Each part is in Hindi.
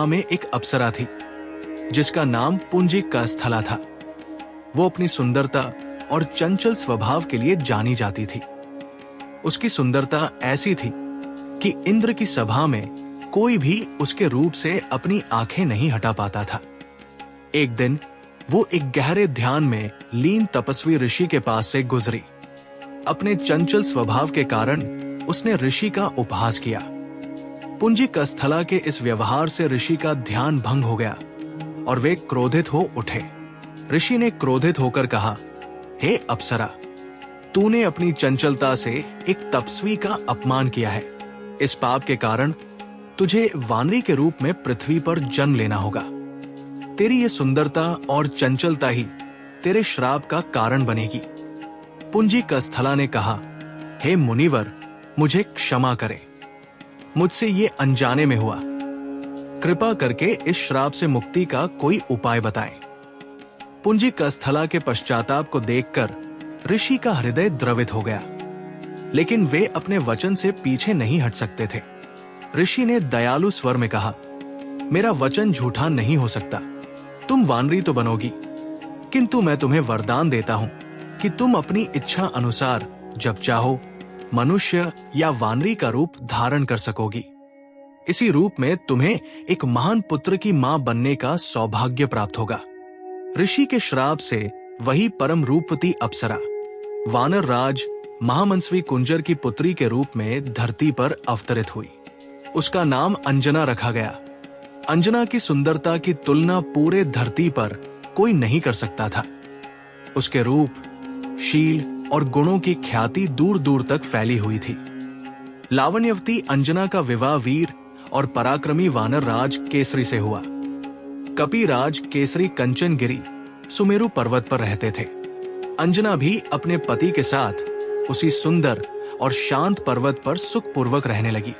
में एक अप्सरा थी जिसका नाम पुंजिक का स्थला था। वो अपनी सुंदरता और चंचल स्वभाव के लिए जानी जाती थी। उसकी सुंदरता ऐसी थी कि इंद्र की सभा में कोई भी उसके रूप से अपनी आंखें नहीं हटा पाता था। एक दिन वो एक गहरे ध्यान में लीन तपस्वी ऋषि के पास से गुजरी। अपने चंचल स्वभाव के कारण उसने ऋषि का उपहास किया। पुंजिक स्थला के इस व्यवहार से ऋषि का ध्यान भंग हो गया और वे क्रोधित हो उठे। ऋषि ने क्रोधित होकर कहा, हे अप्सरा, तूने अपनी चंचलता से एक तपस्वी का अपमान किया है। इस पाप के कारण तुझे वानरी के रूप में पृथ्वी पर जन्म लेना होगा। तेरी ये सुंदरता और चंचलता ही तेरे श्राप का कारण बनेगी। पुंजिक स्थला ने कहा, हे मुनिवर, मुझे क्षमा करें, मुझसे ये अनजाने में हुआ। कृपा करके इस श्राप से मुक्ति का कोई उपाय बताएं। पुंजिक स्थला के पश्चाताप को देखकर ऋषि का हृदय द्रवित हो गया, लेकिन वे अपने वचन से पीछे नहीं हट सकते थे। ऋषि ने दयालु स्वर में कहा, मेरा वचन झूठा नहीं हो सकता। तुम वानरी तो बनोगी, किंतु मैं तुम्हें वरदान देता हूं कि तुम अपनी इच्छा अनुसार जब चाहो मनुष्य या वानरी का रूप धारण कर सकोगी। इसी रूप में तुम्हें एक महान पुत्र की मां बनने का सौभाग्य प्राप्त होगा। ऋषि के श्राप से वही परम रूपवती अप्सरा वानर राज महामंसवी कुंजर की पुत्री के रूप में धरती पर अवतरित हुई। उसका नाम अंजना रखा गया। अंजना की सुंदरता की तुलना पूरे धरती पर कोई नहीं कर सकता था। उसके रूप, शील और गुणों की ख्याति दूर दूर तक फैली हुई थी। लावण्यवती अंजना का विवाह वीर और पराक्रमी वानर राज केसरी से हुआ। कपिराज केसरी कंचनगिरी सुमेरु पर्वत पर रहते थे। अंजना भी अपने पति के साथ उसी सुंदर और शांत पर्वत पर सुखपूर्वक रहने लगी।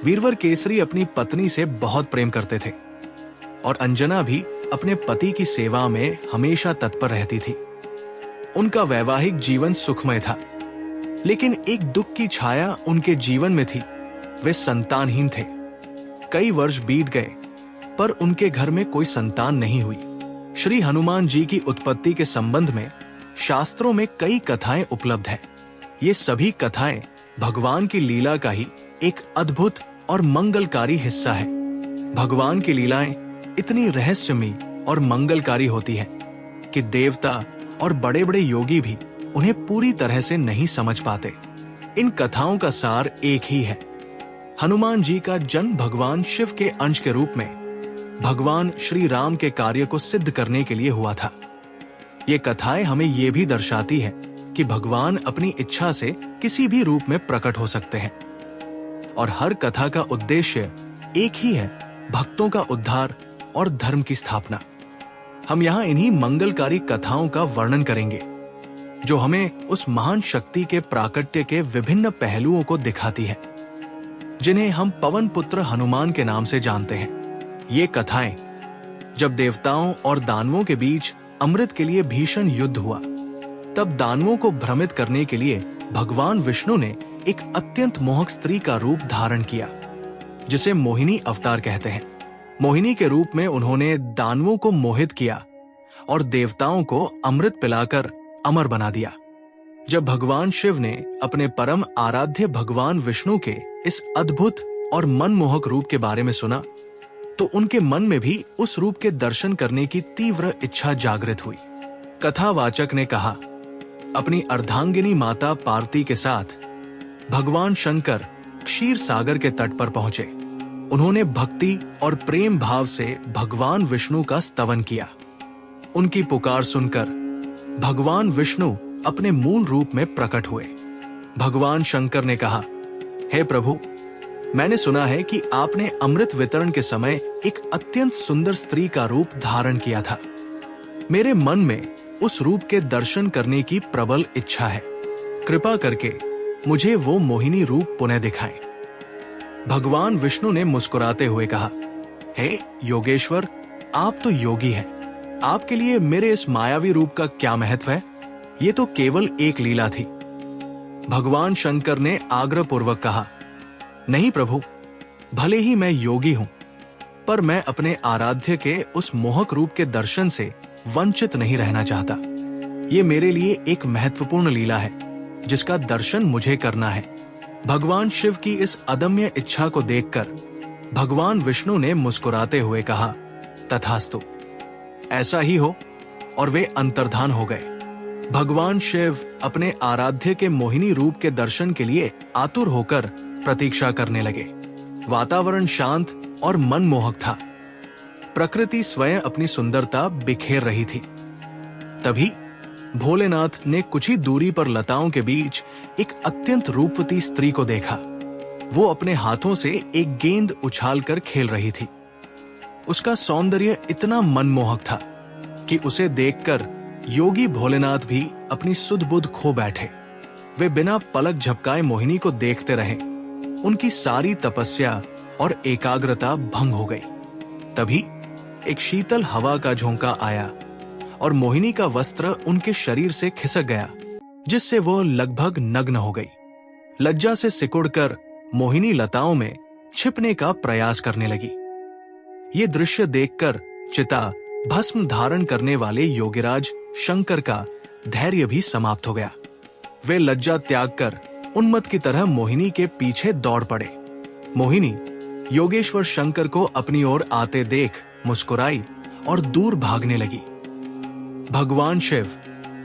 वीरवर केसरी अपनी पत्नी से बहुत प्रेम करते थे और अंजना भी अपने पति की सेवा में हमेशा तत्पर रहती थी। उनका वैवाहिक जीवन सुखमय था, लेकिन एक दुख की छाया उनके जीवन में थी। वे संतानहीन थे। कई वर्ष बीत गए, पर उनके घर में कोई संतान नहीं हुई। श्री हनुमान जी की उत्पत्ति के संबंध में शास्त्रों में कई कथाएं उपलब्ध हैं। ये सभी कथाएं भगवान की लीला का ही एक अद्भुत और मंगलकारी हिस्सा है। भगवान की लीलाएं इतनी रहस्यमयी और मंगलकारी होती हैं कि देवता और बड़े बड़े योगी भी उन्हें पूरी तरह से नहीं समझ पाते। इन कथाओं का सार एक ही है। हनुमान जी का जन्म भगवान शिव के अंश के रूप में भगवान श्री राम के कार्य को सिद्ध करने के लिए हुआ था। ये कथाएं हमें ये भी दर्शाती है कि भगवान अपनी इच्छा से किसी भी रूप में प्रकट हो सकते हैं और हर कथा का उद्देश्य एक ही है, भक्तों का उद्धार और धर्म की स्थापना। हम यहाँ इन्हीं मंगलकारी कथाओं का वर्णन करेंगे जो हमें उस महान शक्ति के प्राकट्य के विभिन्न पहलुओं को दिखाती है, जिन्हें हम पवन पुत्र हनुमान के नाम से जानते हैं। ये कथाएं जब देवताओं और दानवों के बीच अमृत के लिए भीषण युद्ध हुआ, तब दानवों को भ्रमित करने के लिए भगवान विष्णु ने एक अत्यंत मोहक स्त्री का रूप धारण किया, जिसे मोहिनी अवतार कहते हैं। मोहिनी के रूप में उन्होंने दानवों को मोहित किया और देवताओं को अमृत पिलाकर अमर बना दिया। जब भगवान शिव ने अपने परम आराध्य भगवान विष्णु के इस अद्भुत और मनमोहक रूप के बारे में सुना, तो उनके मन में भी उस रूप के दर्शन करने की तीव्र इच्छा जागृत हुई। कथावाचक ने कहा, अपनी अर्धांगिनी माता पार्वती के साथ भगवान शंकर क्षीर सागर के तट पर पहुंचे। उन्होंने भक्ति और प्रेम भाव से भगवान विष्णु का स्तवन किया। उनकी पुकार सुनकर भगवान विष्णु अपने मूल रूप में प्रकट हुए। भगवान शंकर ने कहा, हे प्रभु, मैंने सुना है कि आपने अमृत वितरण के समय एक अत्यंत सुंदर स्त्री का रूप धारण किया था। मेरे मन में उस रूप के दर्शन करने की प्रबल इच्छा है। कृपा करके मुझे वो मोहिनी रूप पुनः दिखाएं। भगवान विष्णु ने मुस्कुराते हुए कहा, हे योगेश्वर, आप तो योगी हैं। आपके लिए मेरे इस मायावी रूप का क्या महत्व है? ये तो केवल एक लीला थी। भगवान शंकर ने आग्रहपूर्वक कहा, नहीं प्रभु, भले ही मैं योगी हूं, पर मैं अपने आराध्य के उस मोहक रूप के दर्शन से वंचित नहीं रहना चाहता। ये मेरे लिए एक महत्वपूर्ण लीला है जिसका दर्शन मुझे करना है। भगवान शिव की इस अदम्य इच्छा को देखकर भगवान विष्णु ने मुस्कुराते हुए कहा, तथास्तु, ऐसा ही हो, और वे अंतर्धान हो गए। भगवान शिव अपने आराध्य के मोहिनी रूप के दर्शन के लिए आतुर होकर प्रतीक्षा करने लगे। वातावरण शांत और मनमोहक था। प्रकृति स्वयं अपनी सुंदरता बिखेर रही थी। तभी भोलेनाथ ने कुछ ही दूरी पर लताओं के बीच एक अत्यंत रूपवती स्त्री को देखा। वो अपने हाथों से एक गेंद उछालकर खेल रही थी। उसका सौंदर्य इतना मनमोहक था कि उसे देखकर योगी भोलेनाथ भी अपनी सुध-बुध खो बैठे। वे बिना पलक झपकाए मोहिनी को देखते रहे। उनकी सारी तपस्या और एकाग्रता भंग हो गई। तभी एक शीतल हवा का झोंका आया और मोहिनी का वस्त्र उनके शरीर से खिसक गया, जिससे वो लगभग नग्न हो गई। लज्जा से सिकुड़कर मोहिनी लताओं में छिपने का प्रयास करने लगी। ये दृश्य देखकर चिता भस्म धारण करने वाले योगिराज शंकर का धैर्य भी समाप्त हो गया। वे लज्जा त्याग कर उन्मत्त की तरह मोहिनी के पीछे दौड़ पड़े। मोहिनी योगेश्वर शंकर को अपनी ओर आते देख मुस्कुराई और दूर भागने लगी। भगवान शिव,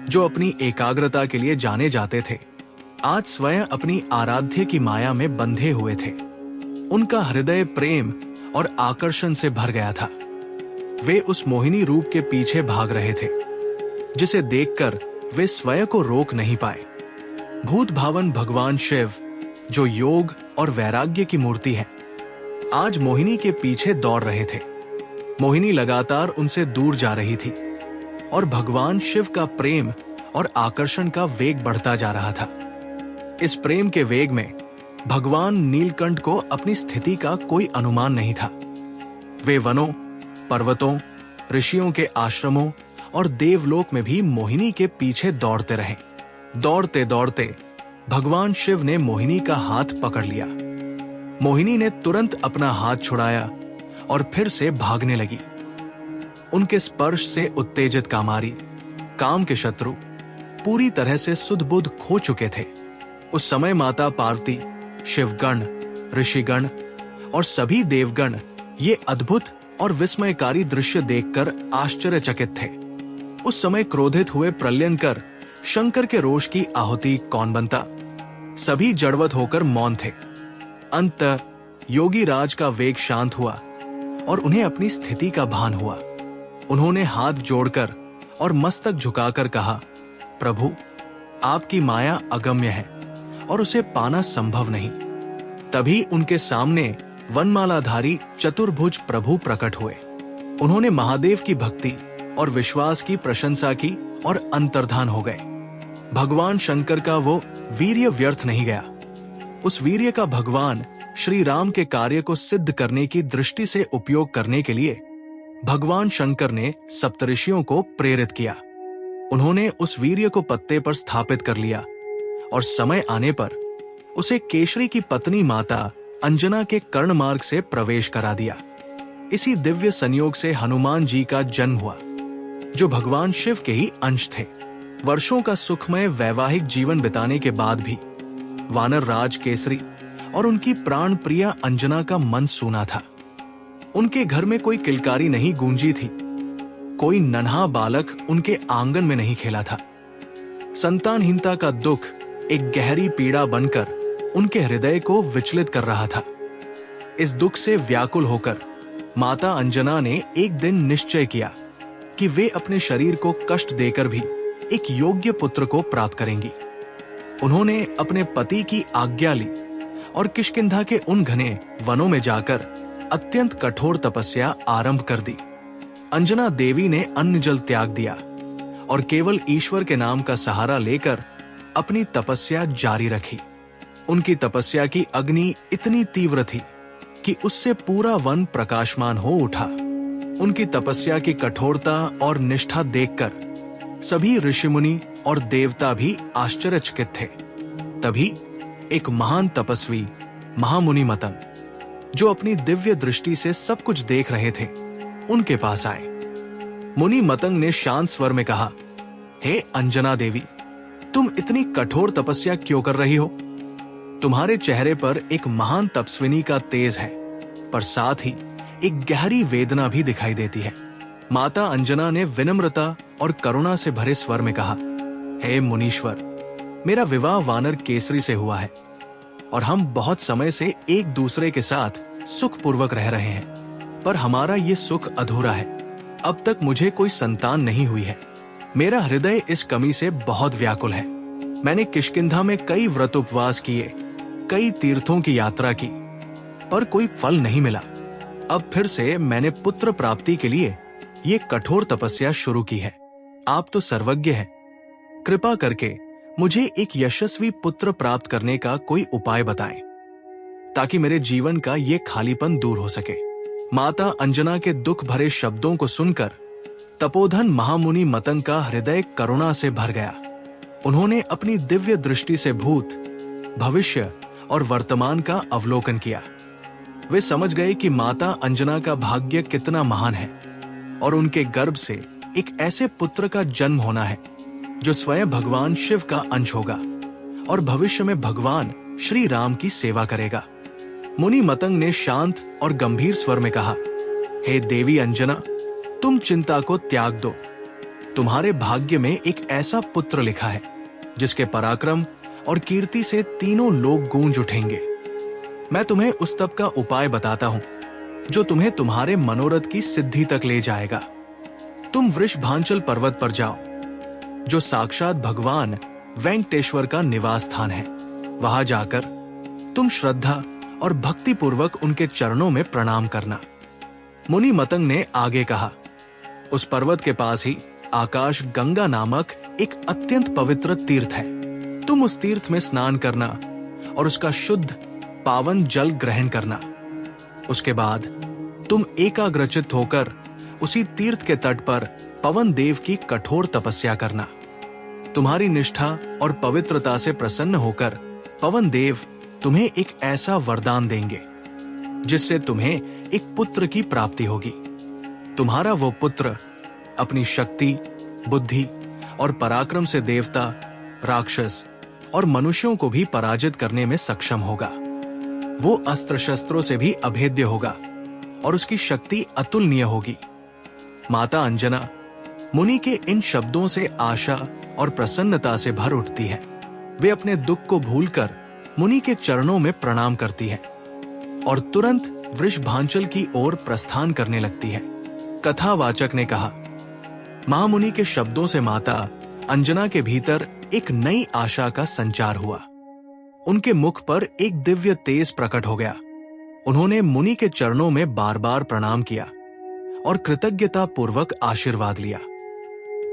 जो अपनी एकाग्रता के लिए जाने जाते थे, आज स्वयं अपनी आराध्य की माया में बंधे हुए थे। उनका हृदय प्रेम और आकर्षण से भर गया था। वे उस मोहिनी रूप के पीछे भाग रहे थे, जिसे देखकर वे स्वयं को रोक नहीं पाए। भूत भावन भगवान शिव, जो योग और वैराग्य की मूर्ति है, आज मोहिनी के पीछे दौड़ रहे थे। मोहिनी लगातार उनसे दूर जा रही थी और भगवान शिव का प्रेम और आकर्षण का वेग बढ़ता जा रहा था। इस प्रेम के वेग में भगवान नीलकंठ को अपनी स्थिति का कोई अनुमान नहीं था। वे वनों, पर्वतों, ऋषियों के आश्रमों और देवलोक में भी मोहिनी के पीछे दौड़ते रहे। दौड़ते दौड़ते भगवान शिव ने मोहिनी का हाथ पकड़ लिया। मोहिनी ने तुरंत अपना हाथ छुड़ाया और फिर से भागने लगी। उनके स्पर्श से उत्तेजित कामारी, काम के शत्रु पूरी तरह से सुध-बुध खो चुके थे। उस समय माता पार्वती, शिवगण, ऋषिगण और सभी देवगण ये अद्भुत और विस्मयकारी दृश्य देखकर आश्चर्यचकित थे। उस समय क्रोधित हुए प्रलयंकर शंकर के रोष की आहुति कौन बनता? सभी जड़वत होकर मौन थे। अंततः योगी राज का वेग शांत हुआ और उन्हें अपनी स्थिति का भान हुआ। उन्होंने हाथ जोड़कर और मस्तक झुकाकर कहा, प्रभु, आपकी माया अगम्य है और उसे पाना संभव नहीं। तभी उनके सामने वनमालाधारी चतुर्भुज प्रभु प्रकट हुए। उन्होंने महादेव की भक्ति और विश्वास की प्रशंसा की और अंतर्धान हो गए। भगवान शंकर का वो वीर्य व्यर्थ नहीं गया। उस वीर्य का भगवान श्री राम के कार्य को सिद्ध करने की दृष्टि से उपयोग करने के लिए भगवान शंकर ने सप्तऋषियों को प्रेरित किया। उन्होंने उस वीर्य को पत्ते पर स्थापित कर लिया और समय आने पर उसे केशरी की पत्नी माता अंजना के कर्ण मार्ग से प्रवेश करा दिया। इसी दिव्य संयोग से हनुमान जी का जन्म हुआ, जो भगवान शिव के ही अंश थे। वर्षों का सुखमय वैवाहिक जीवन बिताने के बाद भी वानर राज केसरी और उनकी प्राण प्रिया अंजना का मन सूना था। उनके घर में कोई किलकारी नहीं गूंजी थी। कोई नन्हा बालक उनके आंगन में नहीं खेला था। संतानहीनता का दुख एक गहरी पीड़ा बनकर उनके हृदय को विचलित कर रहा था। इस दुख से व्याकुल होकर माता अंजना ने एक दिन निश्चय किया कि वे अपने शरीर को कष्ट देकर भी एक योग्य पुत्र को प्राप्त करेंगी। उन्होंने अपने पति की आज्ञा ली और किष्किंधा के उन घने वनों में जाकर अत्यंत कठोर तपस्या आरंभ कर दी। अंजना देवी ने अन्न जल त्याग दिया और केवल ईश्वर के नाम का सहारा लेकर अपनी तपस्या जारी रखी। उनकी तपस्या की अग्नि इतनी तीव्र थी कि उससे पूरा वन प्रकाशमान हो उठा। उनकी तपस्या की कठोरता और निष्ठा देखकर सभी ऋषिमुनि और देवता भी आश्चर्यचकित थे। तभी एक महान तपस्वी महामुनि मतंग जो अपनी दिव्य दृष्टि से सब कुछ देख रहे थे, उनके पास आए। मुनि मतंग ने शांत स्वर में कहा, हे अंजना देवी, तुम इतनी कठोर तपस्या क्यों कर रही हो? तुम्हारे चेहरे पर एक महान तपस्विनी का तेज है, पर साथ ही एक गहरी वेदना भी दिखाई देती है। माता अंजना ने विनम्रता और करुणा से भरे स्वर में कहा, हे मुनीश्वर, मेरा विवाह वानर केसरी से हुआ है और हम बहुत समय से एक दूसरे के साथ सुखपूर्वक रह रहे हैं, पर हमारा ये सुख अधूरा है। अब तक मुझे कोई संतान नहीं हुई है। मेरा हृदय इस कमी से बहुत व्याकुल है। मैंने किष्किंधा में कई व्रत उपवास किए, कई तीर्थों की यात्रा की, पर कोई फल नहीं मिला। अब फिर से मैंने पुत्र प्राप्ति के लिए ये कठोर तपस्या शुरू की है। आप तो सर्वज्ञ हैं, कृपा करके मुझे एक यशस्वी पुत्र प्राप्त करने का कोई उपाय बताएं, ताकि मेरे जीवन का ये खालीपन दूर हो सके। माता अंजना के दुख भरे शब्दों को सुनकर तपोधन महामुनि मतंग का हृदय करुणा से भर गया। उन्होंने अपनी दिव्य दृष्टि से भूत, भविष्य और वर्तमान का अवलोकन किया। वे समझ गए कि माता अंजना का भाग्य कितना महान है और उनके गर्भ से एक ऐसे पुत्र का जन्म होना है जो स्वयं भगवान शिव का अंश होगा और भविष्य में भगवान श्री राम की सेवा करेगा। मुनि मतंग ने शांत और गंभीर स्वर में कहा, हे देवी अंजना, तुम चिंता को त्याग दो। तुम्हारे भाग्य में एक ऐसा पुत्र लिखा है जिसके पराक्रम और कीर्ति से तीनों लोग गूंज उठेंगे। मैं तुम्हें उस तप का उपाय बताता हूं जो तुम्हें तुम्हारे मनोरथ की सिद्धि तक ले जाएगा। तुम वृषभांचल पर्वत पर जाओ, जो साक्षात भगवान वेंकटेश्वर का निवास स्थान है। वहां जाकर तुम श्रद्धा और भक्ति पूर्वक उनके चरणों में प्रणाम करना। मुनि मतंग ने आगे कहा, उस पर्वत के पास ही आकाश गंगा नामक एक अत्यंत पवित्र तीर्थ है। तुम उस तीर्थ में स्नान करना और उसका शुद्ध पावन जल ग्रहण करना। उसके बाद तुम एकाग्रचित्त होकर उसी तीर्थ के तट पर पवन देव की कठोर तपस्या करना। तुम्हारी निष्ठा और पवित्रता से प्रसन्न होकर पवन देव तुम्हें एक ऐसा वरदान देंगे जिससे तुम्हें एक पुत्र की प्राप्ति होगी। तुम्हारा वो पुत्र अपनी शक्ति, बुद्धि और पराक्रम से देवता, राक्षस और मनुष्यों को भी पराजित करने में सक्षम होगा। वो अस्त्र शस्त्रों से भी अभेद्य होगा और उसकी शक्ति अतुलनीय होगी। माता अंजना मुनि के इन शब्दों से आशा और प्रसन्नता से भर उठती है। वे अपने दुख को भूलकर मुनि के चरणों में प्रणाम करती है और तुरंत वृषभांचल की ओर प्रस्थान करने लगती है। कथावाचक ने कहा, महामुनि के शब्दों से माता अंजना के भीतर एक नई आशा का संचार हुआ। उनके मुख पर एक दिव्य तेज प्रकट हो गया। उन्होंने मुनि के चरणों में बार बार प्रणाम किया और कृतज्ञता पूर्वक आशीर्वाद लिया।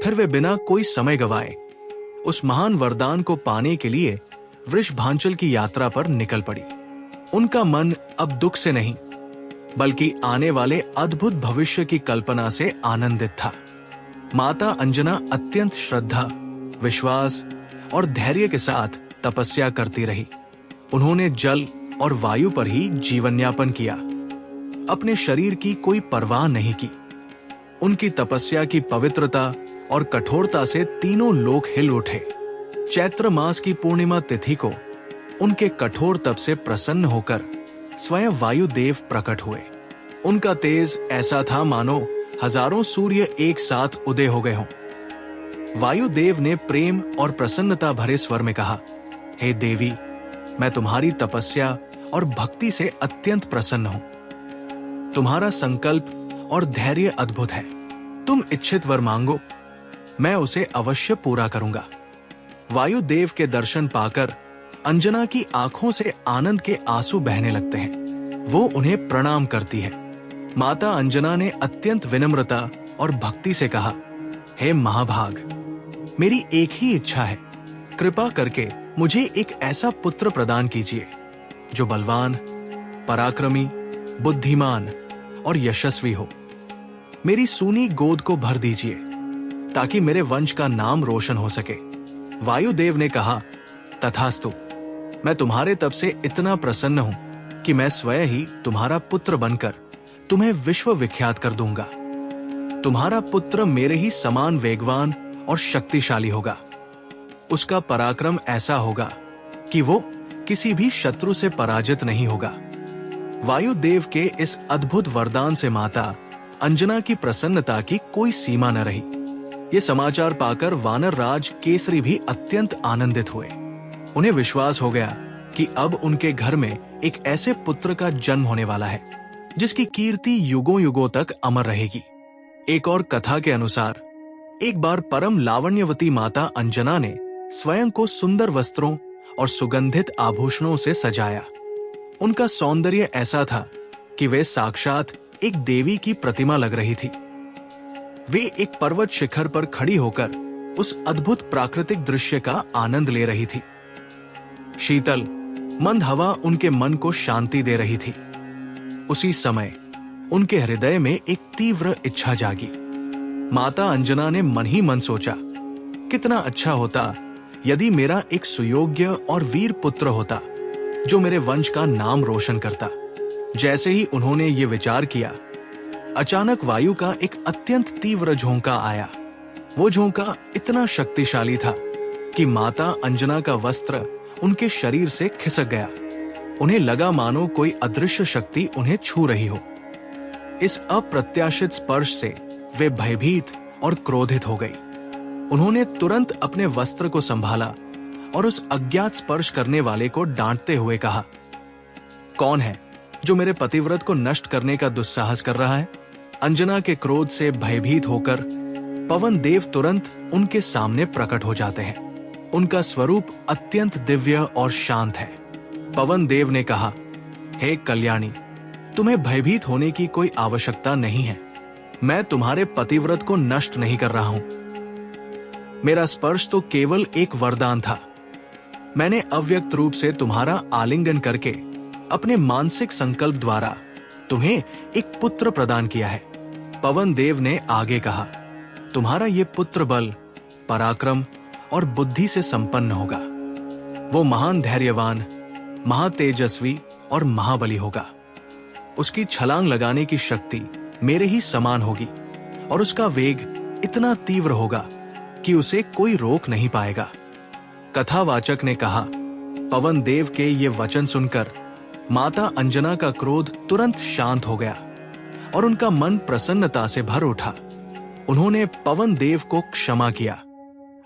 फिर वे बिना कोई समय गवाए उस महान वरदान को पाने के लिए वृषभांचल की यात्रा पर निकल पड़ी। उनका मन अब दुख से नहीं, बल्कि आने वाले अद्भुत भविष्य की कल्पना से आनंदित था। माता अंजना अत्यंत श्रद्धा, विश्वास और धैर्य के साथ तपस्या करती रही। उन्होंने जल और वायु पर ही जीवन यापन किया, अपने शरीर की कोई परवाह नहीं की। उनकी तपस्या की पवित्रता और कठोरता से तीनों लोक हिल उठे। चैत्र मास की पूर्णिमा तिथि को उनके कठोर तप से प्रसन्न होकर स्वयं वायुदेव प्रकट हुए। उनका तेज ऐसा था मानो हजारों सूर्य एक साथ उदय हो गए हों। वायुदेव ने प्रेम और प्रसन्नता भरे स्वर में कहा, हे देवी, मैं तुम्हारी तपस्या और भक्ति से अत्यंत प्रसन्न हूं। तुम्हारा संकल्प और धैर्य अद्भुत है। तुम इच्छित वर मांगो, मैं उसे अवश्य पूरा करूंगा। वायुदेव के दर्शन पाकर अंजना की आंखों से आनंद के आंसू बहने लगते हैं। वो उन्हें प्रणाम करती है। माता अंजना ने अत्यंत विनम्रता और भक्ति से कहा, हे महाभाग, मेरी एक ही इच्छा है, कृपा करके मुझे एक ऐसा पुत्र प्रदान कीजिए जो बलवान, पराक्रमी, बुद्धिमान और यशस्वी हो। मेरी सूनी गोद को भर दीजिए ताकि मेरे वंश का नाम रोशन हो सके। वायुदेव ने कहा, तथास्तु, मैं तुम्हारे तप से इतना प्रसन्न हूं कि मैं स्वयं ही तुम्हारा पुत्र बनकर तुम्हें विश्व विख्यात कर दूंगा। तुम्हारा पुत्र मेरे ही समान वेगवान और शक्तिशाली होगा। उसका पराक्रम ऐसा होगा कि वो किसी भी शत्रु से पराजित नहीं होगा। वायुदेव के इस अद्भुत वरदान से माता अंजना की प्रसन्नता की कोई सीमा न रही। ये समाचार पाकर वानर राज केसरी भी अत्यंत आनंदित हुए। उन्हें विश्वास हो गया कि अब उनके घर में एक ऐसे पुत्र का जन्म होने वाला है जिसकी कीर्ति युगों युगों तक अमर रहेगी। एक और कथा के अनुसार एक बार परम लावण्यवती माता अंजना ने स्वयं को सुंदर वस्त्रों और सुगंधित आभूषणों से सजाया। उनका सौंदर्य ऐसा था कि वे साक्षात एक देवी की प्रतिमा लग रही थी। वे एक पर्वत शिखर पर खड़ी होकर उस अद्भुत प्राकृतिक दृश्य का आनंद ले रही थी। शीतल मंद हवा उनके मन को शांति दे रही थी। उसी समय उनके हृदय में एक तीव्र इच्छा जागी। माता अंजना ने मन ही मन सोचा, कितना अच्छा होता यदि मेरा एक सुयोग्य और वीर पुत्र होता जो मेरे वंश का नाम रोशन करता। जैसे ही उन्होंने ये विचार किया, अचानक वायु का एक अत्यंत तीव्र झोंका आया। वो झोंका इतना शक्तिशाली था कि माता अंजना का वस्त्र उनके शरीर से खिसक गया। उन्हें लगा मानो कोई अदृश्य शक्ति उन्हें छू रही हो। इस अप्रत्याशित स्पर्श से वे भयभीत और क्रोधित हो गई। उन्होंने तुरंत अपने वस्त्र को संभाला और उस अज्ञात स्पर्श करने वाले को डांटते हुए कहा, कौन है जो मेरे पतिव्रत को नष्ट करने का दुस्साहस कर रहा है? अंजना के क्रोध से भयभीत होकर पवन देव तुरंत उनके सामने प्रकट हो जाते हैं। उनका स्वरूप अत्यंत दिव्य और शांत है। पवन देव ने कहा, हे कल्याणी, तुम्हें भयभीत होने की कोई आवश्यकता नहीं है। मैं तुम्हारे पतिव्रत को नष्ट नहीं कर रहा हूं। मेरा स्पर्श तो केवल एक वरदान था। मैंने अव्यक्त रूप से तुम्हारा आलिंगन करके अपने मानसिक संकल्प द्वारा तुम्हें एक पुत्र प्रदान किया है। पवन देव ने आगे कहा, तुम्हारा ये पुत्र बल, पराक्रम और बुद्धि से संपन्न होगा। वो महान धैर्यवान, महातेजस्वी और महाबली होगा। उसकी छलांग लगाने की शक्ति मेरे ही समान होगी और उसका वेग इतना तीव्र होगा कि उसे कोई रोक नहीं पाएगा। कथावाचक ने कहा, पवन देव के ये वचन सुनकर माता अंजना का क्रोध तुरंत शांत हो गया और उनका मन प्रसन्नता से भर उठा। उन्होंने पवन देव को क्षमा किया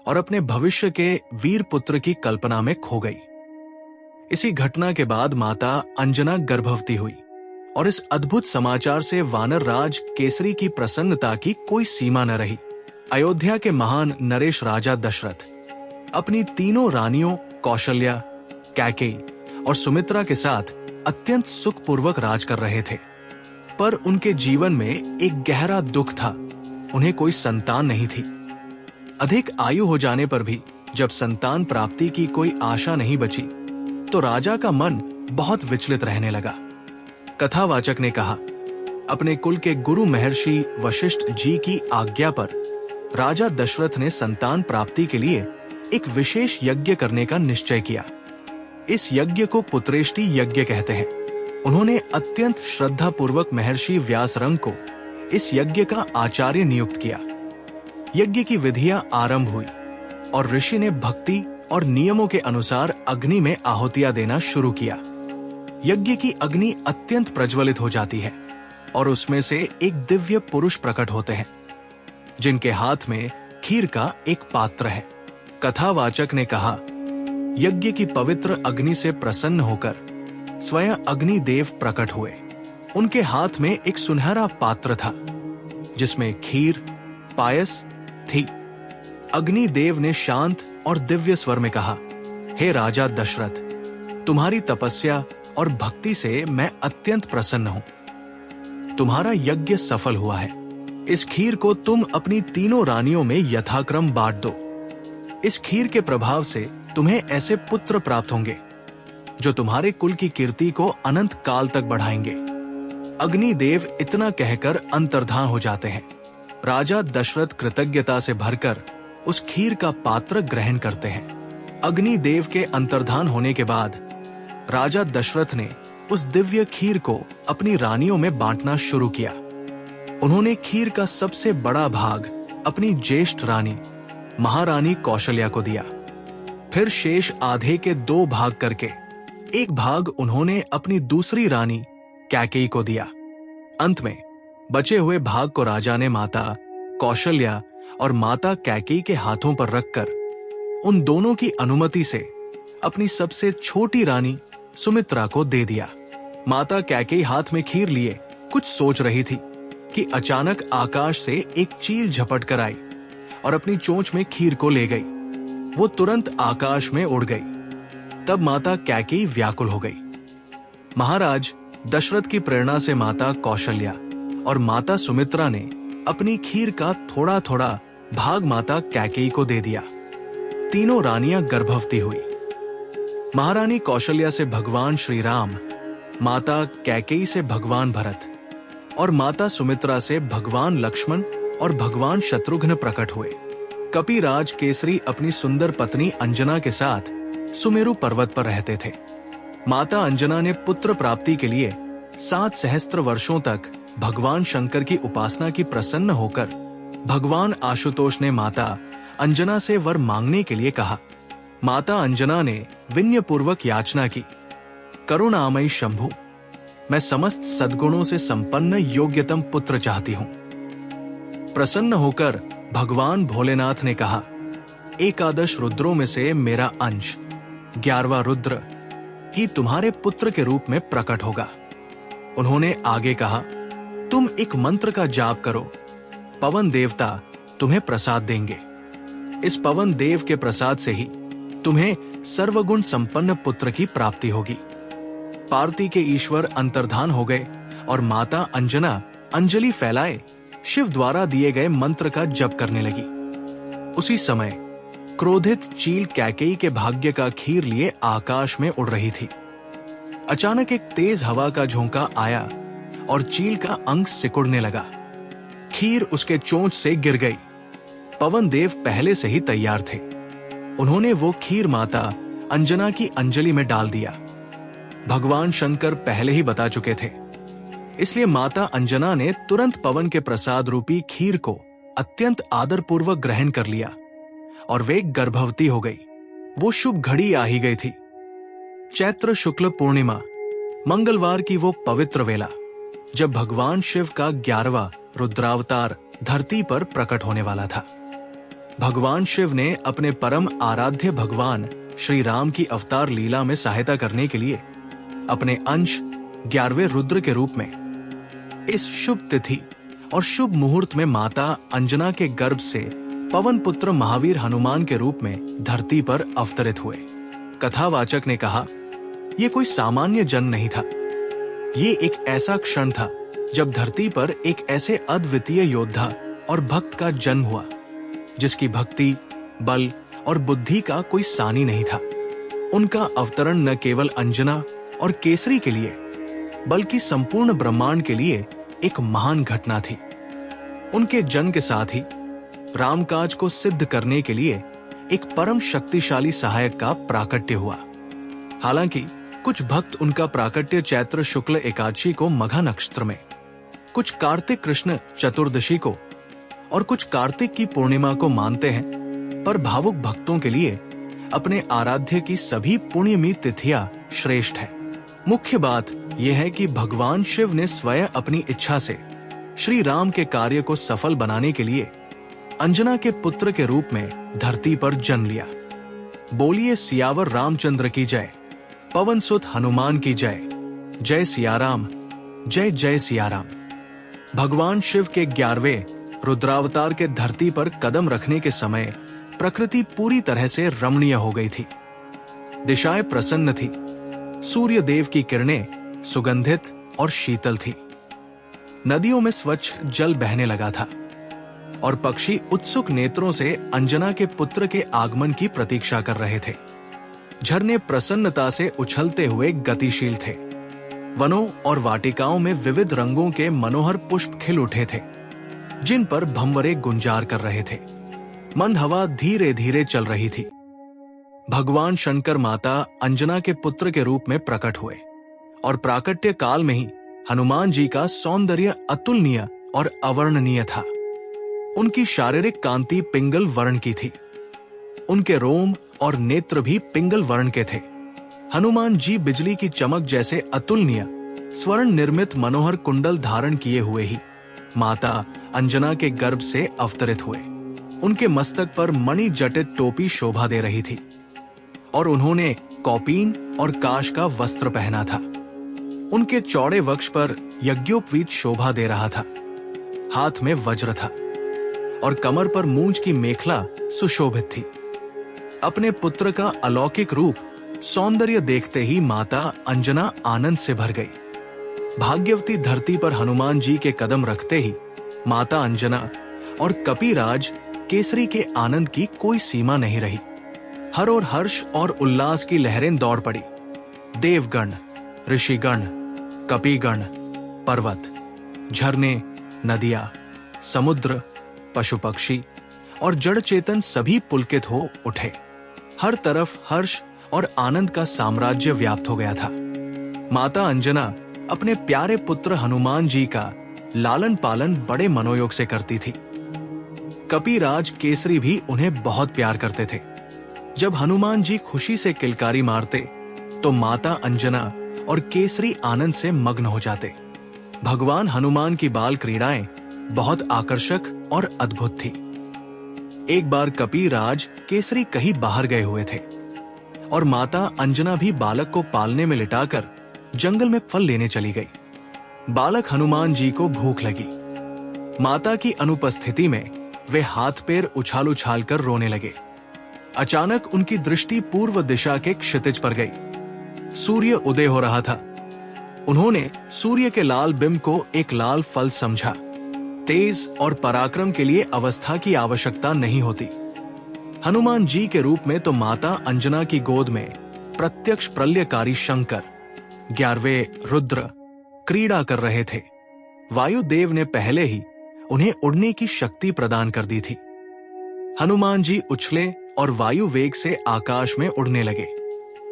और अपने भविष्य के वीर पुत्र की कल्पना में खो गई। इसी घटना के बाद माता अंजना गर्भवती हुई और इस अद्भुत समाचार से वानर राज केसरी की प्रसन्नता की कोई सीमा न रही। अयोध्या के महान नरेश राजा दशरथ अपनी तीनों रानियों कौशल्या, कैकेयी और सुमित्रा के साथ अत्यंत सुखपूर्वक राज कर रहे थे, पर उनके जीवन में एक गहरा दुख था। उन्हें कोई संतान नहीं थी। अधिक आयु हो जाने पर भी जब संतान प्राप्ति की कोई आशा नहीं बची तो राजा का मन बहुत विचलित रहने लगा। कथावाचक ने कहा, अपने कुल के गुरु महर्षि वशिष्ठ जी की आज्ञा पर राजा दशरथ ने संतान प्राप्ति के लिए एक विशेष यज्ञ करने का निश्चय किया। इस यज्ञ को पुत्रेष्टि यज्ञ कहते हैं। उन्होंने अत्यंत श्रद्धा पूर्वक महर्षि व्यासरंग को इस यज्ञ का आचार्य नियुक्त किया। यज्ञ की विधियां आरंभ हुई और ऋषि ने भक्ति और नियमों के अनुसार अग्नि में आहुतियां देना शुरू किया। यज्ञ की अग्नि अत्यंत प्रज्वलित हो जाती है और उसमें से एक दिव्य पुरुष प्रकट होते हैं जिनके हाथ में खीर का एक पात्र है। कथावाचक ने कहा, यज्ञ की पवित्र अग्नि से प्रसन्न होकर स्वयं अग्नि देव प्रकट हुए। उनके हाथ में एक सुनहरा पात्र था जिसमें खीर, पायस थी। अग्नि देव ने शांत और दिव्य स्वर में कहा, हे राजा दशरथ, तुम्हारी तपस्या और भक्ति से मैं अत्यंत प्रसन्न हूं। तुम्हारा यज्ञ सफल हुआ है। इस खीर को तुम अपनी तीनों रानियों में यथाक्रम बांट दो। इस खीर के प्रभाव से तुम्हें ऐसे पुत्र प्राप्त होंगे जो तुम्हारे कुल की कीर्ति को अनंत काल तक बढ़ाएंगे। अग्निदेव इतना कहकर अंतर्धान हो जाते हैं। राजा दशरथ कृतज्ञता से भरकर उस खीर का पात्र ग्रहण करते हैं। अग्निदेव के अंतर्धान होने के बाद राजा दशरथ ने उस दिव्य खीर को अपनी रानियों में बांटना शुरू किया। उन्होंने खीर का सबसे बड़ा भाग अपनी ज्येष्ठ रानी महारानी कौशल्या को दिया। फिर शेष आधे के 2 भाग करके एक भाग उन्होंने अपनी दूसरी रानी कैकेयी को दिया। अंत में बचे हुए भाग को राजा ने माता कौशल्या और माता कैकेयी के हाथों पर रखकर उन दोनों की अनुमति से अपनी सबसे छोटी रानी सुमित्रा को दे दिया। माता कैकेयी हाथ में खीर लिए कुछ सोच रही थी कि अचानक आकाश से एक चील झपट कर आई और अपनी चोंच में खीर को ले गई। वो तुरंत आकाश में उड़ गई। तब माता कैकेयी व्याकुल हो गई। महाराज दशरथ की प्रेरणा से माता कौशल्या और माता सुमित्रा ने अपनी खीर का थोड़ा थोड़ा भाग माता कैकेयी को दे दिया। तीनों रानियां गर्भवती हुई। महारानी कौशल्या से भगवान श्री राम, माता कैकेयी से भगवान भरत और माता सुमित्रा से भगवान लक्ष्मण और भगवान शत्रुघ्न प्रकट हुए। कपिराज केसरी अपनी सुंदर पत्नी अंजना के साथ सुमेरु पर्वत पर रहते थे। माता अंजना ने पुत्र प्राप्ति के लिए 7 सहस्त्र वर्षों तक भगवान शंकर की उपासना की। प्रसन्न होकर भगवान आशुतोष ने माता अंजना से वर मांगने के लिए कहा। माता अंजना ने विनयपूर्वक याचना की, करुणामयी शंभु, मैं समस्त सद्गुणों से संपन्न योग्यतम पुत्र चाहती हूं। प्रसन्न होकर भगवान भोलेनाथ ने कहा, 11 रुद्रों में से मेरा अंश 11वां रुद्र ही तुम्हारे पुत्र के रूप में प्रकट होगा। उन्होंने आगे कहा, तुम एक मंत्र का जाप करो, पवन देवता तुम्हें प्रसाद देंगे। इस पवन देव के प्रसाद से ही तुम्हें सर्वगुण संपन्न पुत्र की प्राप्ति होगी। पार्वती के ईश्वर अंतर्धान हो गए और माता अंजना अंजलि फैलाए शिव द्वारा दिए गए मंत्र का जप करने लगी। उसी समय क्रोधित चील कैकेयी के भाग्य का खीर लिए आकाश में उड़ रही थी। अचानक एक तेज हवा का झोंका आया और चील का अंग सिकुड़ने लगा। खीर उसके चोंच से गिर गई। पवन देव पहले से ही तैयार थे। उन्होंने वो खीर माता अंजना की अंजलि में डाल दिया। भगवान शंकर पहले ही बता चुके थे, इसलिए माता अंजना ने तुरंत पवन के प्रसाद रूपी खीर को अत्यंत आदरपूर्वक ग्रहण कर लिया और वे गर्भवती हो गई। वो शुभ घड़ी आ ही गई थी। चैत्र शुक्ल पूर्णिमा, मंगलवार की वो पवित्र वेला जब भगवान शिव का 11वां रुद्रावतार धरती पर प्रकट होने वाला था। भगवान शिव ने अपने परम आराध्य भगवान श्री राम की अवतार लीला में सहायता करने के लिए अपने अंश 11वें रुद्र के रूप में इस शुभ तिथि और शुभ मुहूर्त में माता अंजना के गर्भ से पवन पुत्र महावीर हनुमान के रूप में धरती पर अवतरित हुए। कथावाचक ने कहा, यह कोई सामान्य जन्म नहीं था। ये एक ऐसा क्षण था जब धरती पर एक ऐसे अद्वितीय योद्धा और भक्त का जन्म हुआ जिसकी भक्ति, बल और बुद्धि का कोई सानी नहीं था। उनका अवतरण न केवल अंजना और केसरी के लिए बल्कि संपूर्ण ब्रह्मांड के लिए एक महान घटना थी। उनके जन्म के साथ ही रामकाज को सिद्ध करने के लिए एक परम शक्तिशाली सहायक का प्राकट्य हुआ। हालांकि कुछ भक्त उनका प्राकट्य चैत्र शुक्ल एकादशी को मघा नक्षत्र में, कुछ कार्तिक कृष्ण चतुर्दशी को और कुछ कार्तिक की पूर्णिमा को मानते हैं, पर भावुक भक्तों के लिए अपने आराध्य की सभी पुण्यमी तिथियां श्रेष्ठ है। मुख्य बात यह है कि भगवान शिव ने स्वयं अपनी इच्छा से श्री राम के कार्य को सफल बनाने के लिए अंजना के पुत्र के रूप में धरती पर जन्म लिया। बोलिए सियावर रामचंद्र की जय, पवन सुत हनुमान की जय। जय सियाराम, जय जय सियाराम। भगवान शिव के 11वें रुद्रावतार के धरती पर कदम रखने के समय प्रकृति पूरी तरह से रमणीय हो गई थी। दिशाएं प्रसन्न थी। सूर्य देव की किरणें सुगंधित और शीतल थी। नदियों में स्वच्छ जल बहने लगा था और पक्षी उत्सुक नेत्रों से अंजना के पुत्र के आगमन की प्रतीक्षा कर रहे थे। झरने प्रसन्नता से उछलते हुए गतिशील थे। वनों और वाटिकाओं में विविध रंगों के मनोहर पुष्प खिल उठे थे, जिन पर भंवरे गुंजार कर रहे थे। मंद हवा धीरे धीरे चल रही थी। भगवान शंकर माता अंजना के पुत्र के रूप में प्रकट हुए और प्राकट्य काल में ही हनुमान जी का सौंदर्य अतुलनीय और अवर्णनीय था। उनकी शारीरिक कांति पिंगल वर्ण की थी। उनके रोम और नेत्र भी पिंगल वर्ण के थे। हनुमान जी बिजली की चमक जैसे अतुलनीय स्वर्ण निर्मित मनोहर कुंडल धारण किए हुए ही माता अंजना के गर्भ से अवतरित हुए। उनके मस्तक पर मणि जटित टोपी शोभा दे रही थी और उन्होंने कौपीन और काश का वस्त्र पहना था। उनके चौड़े वक्ष पर यज्ञोपवीत शोभा दे रहा था। हाथ में वज्र था और कमर पर मूंज की मेखला सुशोभित थी। अपने पुत्र का अलौकिक रूप सौंदर्य देखते ही माता अंजना आनंद से भर गई। भाग्यवती धरती पर हनुमान जी के कदम रखते ही माता अंजना और कपिराज केसरी के आनंद की कोई सीमा नहीं रही। हर और हर्ष और उल्लास की लहरें दौड़ पड़ी। देवगण, ऋषिगण, कपिगण, पर्वत, झरने, नदियां, समुद्र, पशु पक्षी और जड़ चेतन सभी पुलकित हो उठे। हर तरफ हर्ष और आनंद का साम्राज्य व्याप्त हो गया था। माता अंजना अपने प्यारे पुत्र हनुमान जी का लालन पालन बड़े मनोयोग से करती थी। कपिराज केसरी भी उन्हें बहुत प्यार करते थे। जब हनुमान जी खुशी से किलकारी मारते तो माता अंजना और केसरी आनंद से मग्न हो जाते। भगवान हनुमान की बाल क्रीड़ाएं बहुत आकर्षक और अद्भुत थी। एक बार कपिराज केसरी कहीं बाहर गए हुए थे और माता अंजना भी बालक को पालने में लिटाकर जंगल में फल लेने चली गई। बालक हनुमान जी को भूख लगी। माता की अनुपस्थिति में वे हाथ पैर उछाल उछाल कर रोने लगे। अचानक उनकी दृष्टि पूर्व दिशा के क्षितिज पर गई। सूर्य उदय हो रहा था। उन्होंने सूर्य के लाल बिंब को एक लाल फल समझा। तेज और पराक्रम के लिए अवस्था की आवश्यकता नहीं होती। हनुमान जी के रूप में तो माता अंजना की गोद में प्रत्यक्ष प्रलयकारी शंकर 11वें रुद्र क्रीड़ा कर रहे थे। वायुदेव ने पहले ही उन्हें उड़ने की शक्ति प्रदान कर दी थी। हनुमान जी उछले और वायु वेग से आकाश में उड़ने लगे।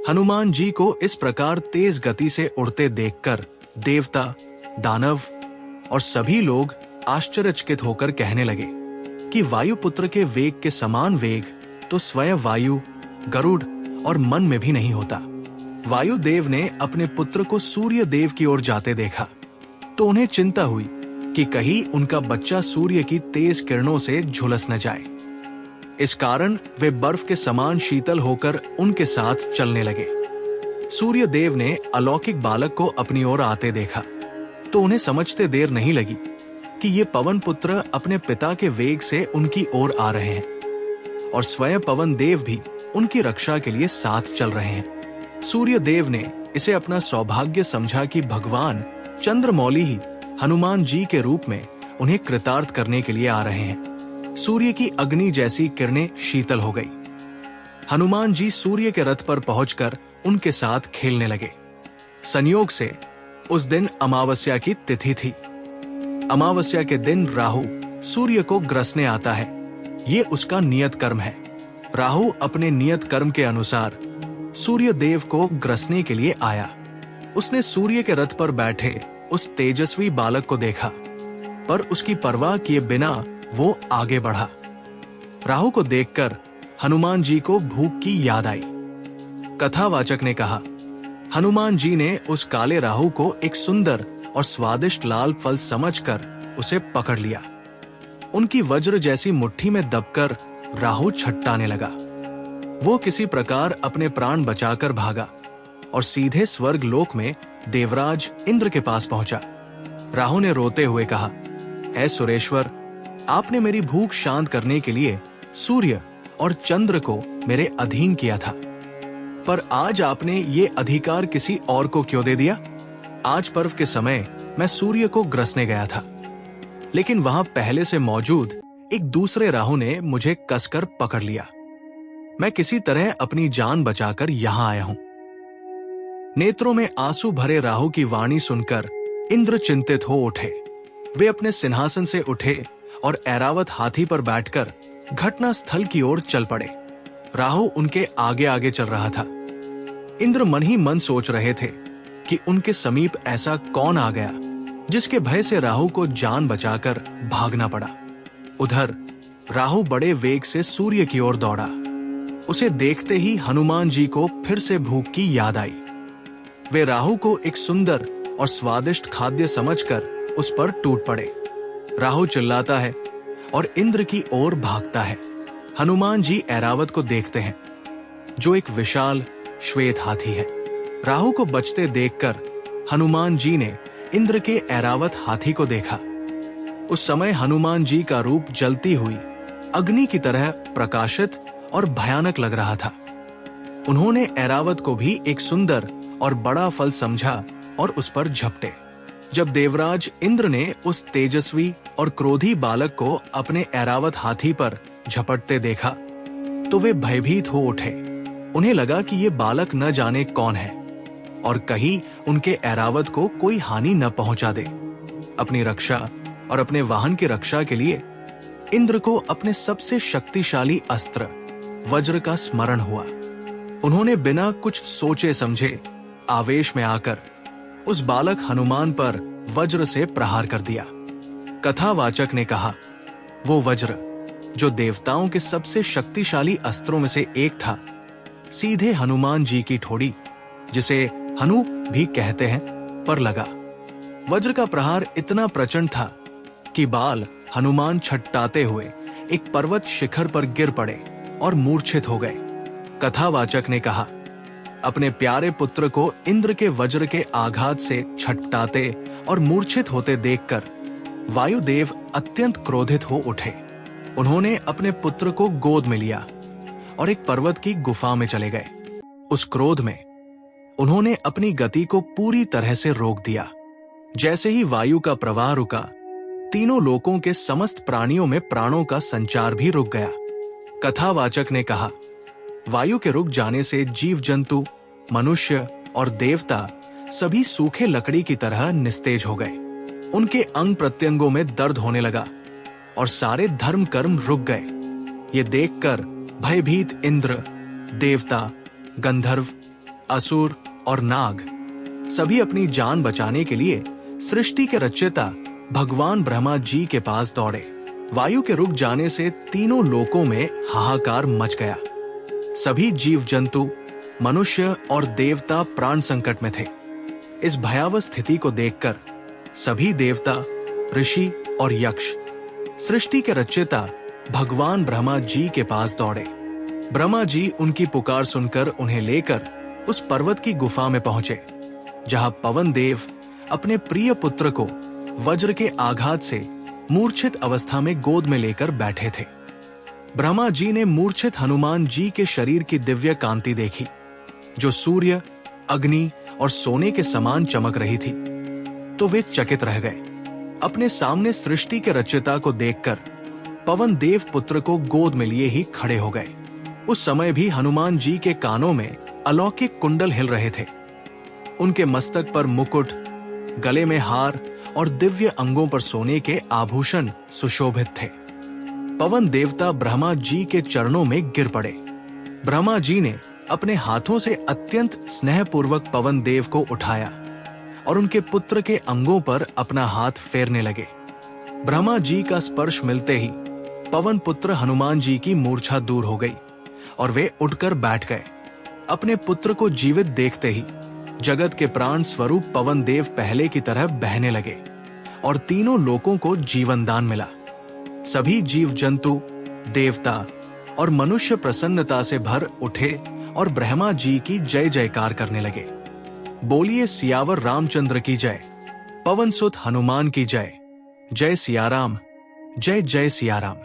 हनुमान जी को इस प्रकार तेज गति से उड़ते देखकर देवता, दानव और सभी लोग आश्चर्यचकित होकर कहने लगे कि वायुपुत्र के वेग के समान वेग तो स्वयं वायु, गरुड़ और मन में भी नहीं होता। वायुदेव ने अपने पुत्र को सूर्य देव की ओर जाते देखा तो उन्हें चिंता हुई कि कहीं उनका बच्चा सूर्य की तेज किरणों से झुलस न जाए। इस कारण वे बर्फ के समान शीतल होकर उनके साथ चलने लगे। सूर्य देव ने अलौकिक बालक को अपनी ओर आते देखा तो उन्हें समझते देर नहीं लगी कि ये पवन पुत्र अपने पिता के वेग से उनकी ओर आ रहे हैं और स्वयं पवन देव भी उनकी रक्षा के लिए साथ चल रहे हैं। सूर्य देव ने इसे अपना सौभाग्य समझा कि भगवान चंद्रमौली ही हनुमान जी के रूप में उन्हें कृतार्थ करने के लिए आ रहे हैं। सूर्य की अग्नि जैसी किरणें शीतल हो गई। हनुमान जी सूर्य के रथ पर पहुंचकर उनके साथ खेलने लगे। संयोग से उस दिन अमावस्या की तिथि थी। अमावस्या के दिन राहु सूर्य को ग्रसने आता है। ये उसका नियत कर्म है। राहु अपने नियत कर्म के अनुसार सूर्य देव को ग्रसने के लिए आया। उसने सूर्य के रथ पर बैठे उस तेजस्वी बालक को देखा, पर उसकी परवाह किए बिना वो आगे बढ़ा। राहु को देखकर हनुमान जी को भूख की याद आई। कथावाचक ने कहा, हनुमान जी ने उस काले राहु को एक सुंदर और स्वादिष्ट लाल फल समझकर उसे पकड़ लिया। उनकी वज्र जैसी मुट्ठी में दबकर राहु छट्टाने लगा। वो किसी प्रकार अपने प्राण बचाकर भागा और सीधे स्वर्ग लोक में देवराज इंद्र के पास पहुंचा। राहु ने रोते हुए कहा, ऐ सुरेश्वर, आपने मेरी भूख शांत करने के लिए सूर्य और चंद्र को मेरे अधीन किया था, पर आज आपने ये अधिकार किसी और को क्यों दे दिया? आज पर्व के समय मैं सूर्य को ग्रसने गया था, लेकिन वहां पहले से मौजूद एक दूसरे राहु ने मुझे कसकर पकड़ लिया। मैं किसी तरह अपनी जान बचाकर यहां आया हूं। नेत्रों में आंसू भरे राहु की वाणी सुनकर इंद्र चिंतित हो उठे। वे अपने सिंहासन से उठे और ऐरावत हाथी पर बैठकर घटना स्थल की ओर चल पड़े। राहु उनके आगे आगे चल रहा था। इंद्र मन ही मन सोच रहे थे कि उनके समीप ऐसा कौन आ गया जिसके भय से राहु को जान बचाकर भागना पड़ा। उधर राहु बड़े वेग से सूर्य की ओर दौड़ा। उसे देखते ही हनुमान जी को फिर से भूख की याद आई। वे राहु को एक सुंदर और स्वादिष्ट खाद्य समझकर उस पर टूट पड़े। राहु चिल्लाता है और इंद्र की ओर भागता है। हनुमान जी ऐरावत को देखते हैं, जो एक विशाल श्वेत हाथी है। राहु को बचते देखकर हनुमान जी ने इंद्र के ऐरावत हाथी को देखा। उस समय हनुमान जी का रूप जलती हुई अग्नि की तरह प्रकाशित और भयानक लग रहा था। उन्होंने ऐरावत को भी एक सुंदर और बड़ा फल समझा और उस पर झपटे। जब देवराज इंद्र ने उस तेजस्वी और क्रोधी बालक को अपने ऐरावत हाथी पर झपटते देखा तो वे भयभीत हो उठे। उन्हें लगा कि ये बालक न जाने कौन है और कहीं उनके ऐरावत को कोई हानि न पहुंचा दे। अपनी रक्षा और अपने वाहन की रक्षा के लिए इंद्र को अपने सबसे शक्तिशाली अस्त्र वज्र का स्मरण हुआ। उन्होंने बिना कुछ सोचे समझे आवेश में आकर उस बालक हनुमान पर वज्र से प्रहार कर दिया। कथावाचक ने कहा, वो वज्र जो देवताओं के सबसे शक्तिशाली अस्त्रों में से एक था, सीधे हनुमान जी की ठोड़ी, जिसे हनु भी कहते हैं, पर लगा। वज्र का प्रहार इतना प्रचंड था कि बाल हनुमान छटपटाते हुए एक पर्वत शिखर पर गिर पड़े और मूर्छित हो गए। कथावाचक ने कहा, अपने प्यारे पुत्र को इंद्र के वज्र के आघात से छटपटाते और मूर्छित होते देखकर वायुदेव अत्यंत क्रोधित हो उठे। उन्होंने अपने पुत्र को गोद में लिया और एक पर्वत की गुफा में चले गए। उस क्रोध में उन्होंने अपनी गति को पूरी तरह से रोक दिया। जैसे ही वायु का प्रवाह रुका, तीनों लोकों के समस्त प्राणियों में प्राणों का संचार भी रुक गया। कथावाचक ने कहा, वायु के रुक जाने से जीव जंतु, मनुष्य और देवता सभी सूखे लकड़ी की तरह निस्तेज हो गए। उनके अंग प्रत्यंगों में दर्द होने लगा और सारे धर्म कर्म रुक गए। ये देखकर भयभीत इंद्र, देवता, गंधर्व, असुर और नाग सभी अपनी जान बचाने के लिए सृष्टि के रचयिता भगवान ब्रह्मा जी के पास दौड़े। वायु के रुक जाने से तीनों लोकों में हाहाकार मच गया। सभी जीव जंतु, मनुष्य और देवता प्राण संकट में थे। इस भयावह स्थिति को देखकर सभी देवता, ऋषि और यक्ष सृष्टि के रचयिता भगवान ब्रह्मा जी के पास दौड़े। ब्रह्मा जी उनकी पुकार सुनकर उन्हें लेकर उस पर्वत की गुफा में पहुंचे, जहां पवन देव अपने प्रिय पुत्र को वज्र के आघात से मूर्छित अवस्था में गोद में लेकर बैठे थे। ब्रह्मा जी ने मूर्छित हनुमान जी के शरीर की दिव्य कांति देखी, जो सूर्य, अग्नि और सोने के समान चमक रही थी, तो वे चकित रह गए। अपने सामने सृष्टि के रचयिता को देखकर पवन देव पुत्र को गोद में लिए ही खड़े हो गए। उस समय भी हनुमान जी के कानों में अलौकिक कुंडल हिल रहे थे। उनके मस्तक पर मुकुट, गले में हार और दिव्य अंगों पर सोने के आभूषण सुशोभित थे। पवन देवता ब्रह्मा जी के चरणों में गिर पड़े। ब्रह्मा जी ने अपने हाथों से अत्यंत स्नेहपूर्वक पवन देव को उठाया और उनके पुत्र के अंगों पर अपना हाथ फेरने लगे। ब्रह्मा जी का स्पर्श मिलते ही पवन पुत्र हनुमान जी की मूर्छा दूर हो गई और वे उठकर बैठ गए। अपने पुत्र को जीवित देखते ही जगत के प्राण स्वरूप पवन देव पहले की तरह बहने लगे और तीनों लोकों को जीवन दान मिला। सभी जीव जंतु, देवता और मनुष्य प्रसन्नता से भर उठे और ब्रह्मा जी की जय जयकार करने लगे। बोलिए सियावर रामचंद्र की जय, पवन सुत हनुमान की जय। जय सियाराम, जय जय सियाराम।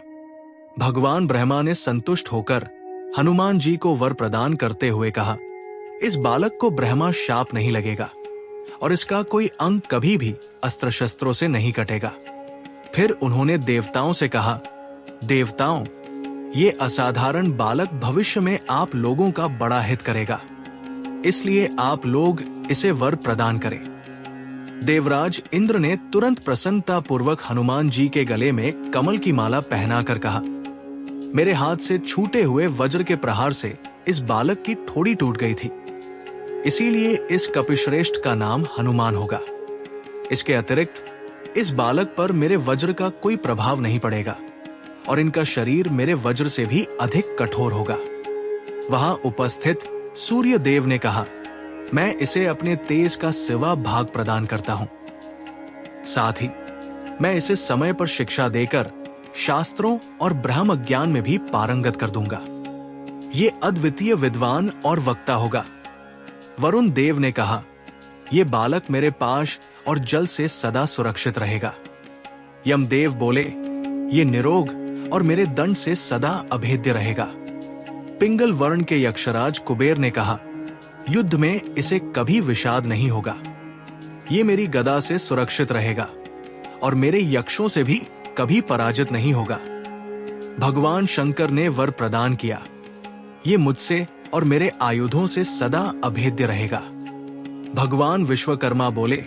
भगवान ब्रह्मा ने संतुष्ट होकर हनुमान जी को वर प्रदान करते हुए कहा, इस बालक को ब्रह्मा शाप नहीं लगेगा और इसका कोई अंग कभी भी अस्त्र शस्त्रों से नहीं कटेगा। फिर उन्होंने देवताओं से कहा, देवताओं, ये असाधारण बालक भविष्य में आप लोगों का बड़ा हित करेगा, इसलिए आप लोग इसे वर प्रदान करें। देवराज इंद्र ने तुरंत प्रसन्नता पूर्वक हनुमान जी के गले में कमल की माला पहनाकर कहा, मेरे हाथ से छूटे हुए वज्र के प्रहार से इस बालक की ठोड़ी टूट गई थी। इसीलिए इस कपिश्रेष्ठ का नाम हनुमान होगा। इसके अतिरिक्त इस बालक पर मेरे वज्र का कोई प्रभाव नहीं पड़ेगा और इनका शरीर मेरे वज्र से भी अधिक कठोर होगा। वहां उपस्थित सूर्य देव ने कहा, मैं इसे अपने तेज का सिवा भाग प्रदान करता हूं। साथ ही मैं इसे समय पर शिक्षा देकर शास्त्रों और ब्रह्म ज्ञान में भी पारंगत कर दूंगा। ये अद्वितीय विद्वान और वक्ता होगा। वरुण देव ने कहा, ये बालक मेरे पाश और जल से सदा सुरक्षित रहेगा। यमदेव बोले, ये निरोग और मेरे दंड से सदा अभेद्य रहेगा। पिंगल वर्ण के यक्षराज कुबेर ने कहा, युद्ध में इसे कभी विषाद नहीं होगा। ये मेरी गदा से सुरक्षित रहेगा और मेरे यक्षों से भी कभी पराजित नहीं होगा। भगवान शंकर ने वर प्रदान किया, ये मुझसे और मेरे आयुधों से सदा अभेद्य रहेगा। भगवान विश्वकर्मा बोले,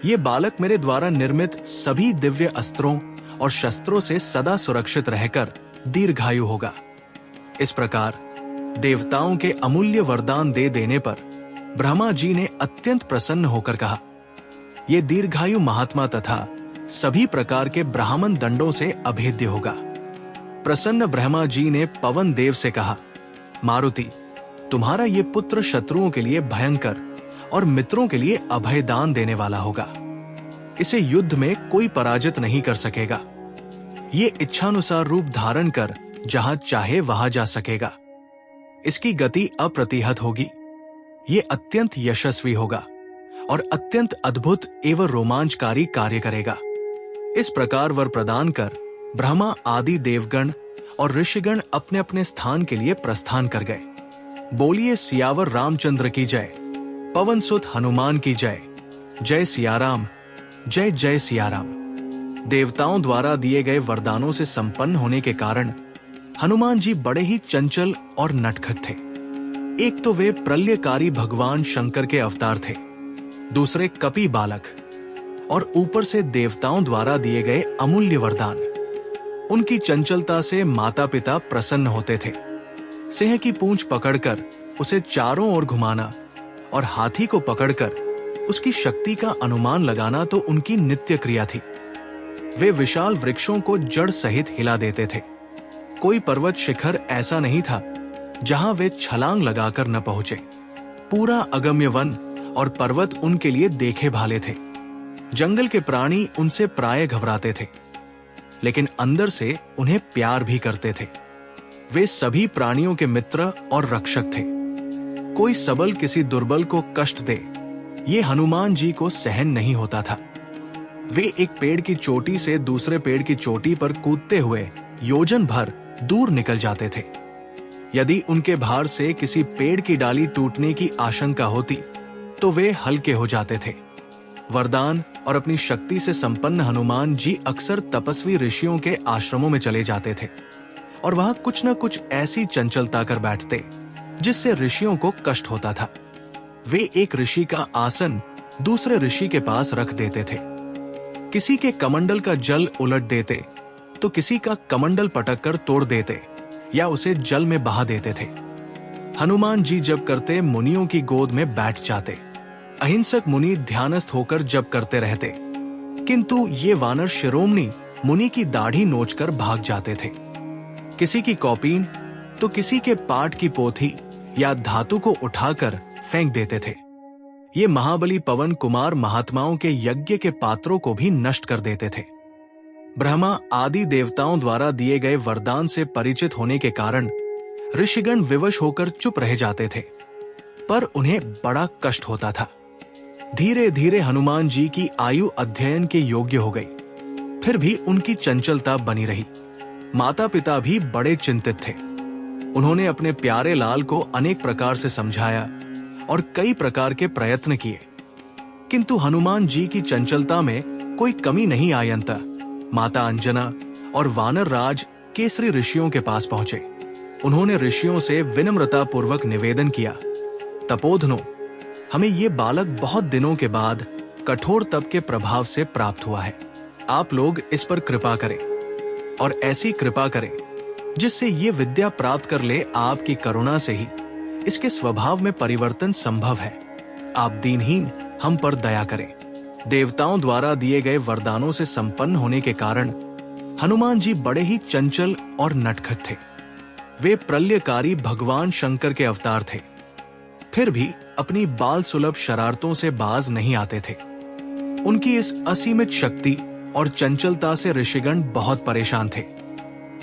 ये बालक मेरे द्वारा निर्मित सभी दिव्य अस्त्रों और शस्त्रों से सदा सुरक्षित रहकर दीर्घायु होगा। इस प्रकार देवताओं के अमूल्य वरदान दे देने पर ब्रह्मा जी ने अत्यंत प्रसन्न होकर कहा, ये दीर्घायु महात्मा तथा सभी प्रकार के ब्राह्मण दंडों से अभेद्य होगा। प्रसन्न ब्रह्मा जी ने पवन देव से कहा, मारुति, तुम्हारा ये पुत्र शत्रुओं के लिए भयंकर और मित्रों के लिए अभय दान देने वाला होगा। इसे युद्ध में कोई पराजित नहीं कर सकेगा। ये इच्छानुसार रूप धारण कर जहां चाहे वहां जा सकेगा। इसकी गति अप्रतिहत होगी। ये अत्यंत यशस्वी होगा और अत्यंत अद्भुत एवं रोमांचकारी कार्य करेगा। इस प्रकार वर प्रदान कर ब्रह्मा आदि देवगण और ऋषिगण अपने अपने स्थान के लिए प्रस्थान कर गए। बोलिए सियावर रामचंद्र की जय, पवन सुत हनुमान की जय। जय सियाराम, जय जय सियाराम। देवताओं द्वारा दिए गए वरदानों से संपन्न होने के कारण हनुमान जी बड़े ही चंचल और नटखट थे। एक तो वे प्रलयकारी भगवान शंकर के अवतार थे, दूसरे कपि बालक, और ऊपर से देवताओं द्वारा दिए गए अमूल्य वरदान। उनकी चंचलता से माता पिता प्रसन्न होते थे। सिंह की पूंछ पकड़कर उसे चारों ओर घुमाना और हाथी को पकड़कर उसकी शक्ति का अनुमान लगाना तो उनकी नित्य क्रिया थी। वे विशाल वृक्षों को जड़ सहित हिला देते थे। कोई पर्वत शिखर ऐसा नहीं था जहां वे छलांग लगाकर न पहुंचे। पूरा अगम्य वन और पर्वत उनके लिए देखे भाले थे। जंगल के प्राणी उनसे प्राय घबराते थे, लेकिन अंदर से उन्हें प्यार भी करते थे। वे सभी प्राणियों के मित्र और रक्षक थे। कोई सबल किसी दुर्बल को कष्ट दे, ये हनुमान जी को सहन नहीं होता था। वे एक पेड़ की चोटी से दूसरे पेड़ की चोटी पर कूदते हुए योजन भर दूर निकल जाते थे। यदि उनके भार से किसी पेड़ की डाली टूटने की आशंका होती तो वे हल्के हो जाते थे। वरदान और अपनी शक्ति से संपन्न हनुमान जी अक्सर तपस्वी ऋषियों के आश्रमों में चले जाते थे और वहां कुछ न कुछ ऐसी चंचलता कर बैठते जिससे ऋषियों को कष्ट होता था। वे एक ऋषि का आसन दूसरे ऋषि के पास रख देते थे। किसी के कमंडल का जल उलट देते तो किसी का कमंडल पटक कर तोड़ देते या उसे जल में बहा देते थे। हनुमान जी जब करते मुनियों की गोद में बैठ जाते। अहिंसक मुनि ध्यानस्थ होकर जप करते रहते, किंतु ये वानर शिरोमणि मुनि की दाढ़ी नोचकर भाग जाते थे। किसी की कौपीन तो किसी के पाठ की पोथी या धातु को उठाकर फेंक देते थे। ये महाबली पवन कुमार महात्माओं के यज्ञ के पात्रों को भी नष्ट कर देते थे। ब्रह्मा आदि देवताओं द्वारा दिए गए वरदान से परिचित होने के कारण ऋषिगण विवश होकर चुप रह जाते थे, पर उन्हें बड़ा कष्ट होता था। धीरे धीरे हनुमान जी की आयु अध्ययन के योग्य हो गई, फिर भी उनकी चंचलता बनी रही। माता पिता भी बड़े चिंतित थे। उन्होंने अपने प्यारे लाल को अनेक प्रकार से समझाया और कई प्रकार के प्रयत्न किए, किंतु हनुमान जी की चंचलता में कोई कमी नहीं आई। अंतः माता अंजना और वानर राज केसरी ऋषियों के पास पहुंचे। उन्होंने ऋषियों से विनम्रता पूर्वक निवेदन किया, तपोधनो, हमें ये बालक बहुत दिनों के बाद कठोर तप के प्रभाव से प्राप्त हुआ है। आप लोग इस पर कृपा करें और ऐसी कृपा करें जिससे ये विद्या प्राप्त कर ले। आपकी करुणा से ही इसके स्वभाव में परिवर्तन संभव है। आप दीनहीन हम पर दया करें। देवताओं द्वारा दिए गए वरदानों से संपन्न होने के कारण हनुमान जी बड़े ही चंचल और नटखट थे। वे प्रलयकारी भगवान शंकर के अवतार थे, फिर भी अपनी बाल सुलभ शरारतों से बाज नहीं आते थे। उनकी इस असीमित शक्ति और चंचलता से ऋषिगण बहुत परेशान थे।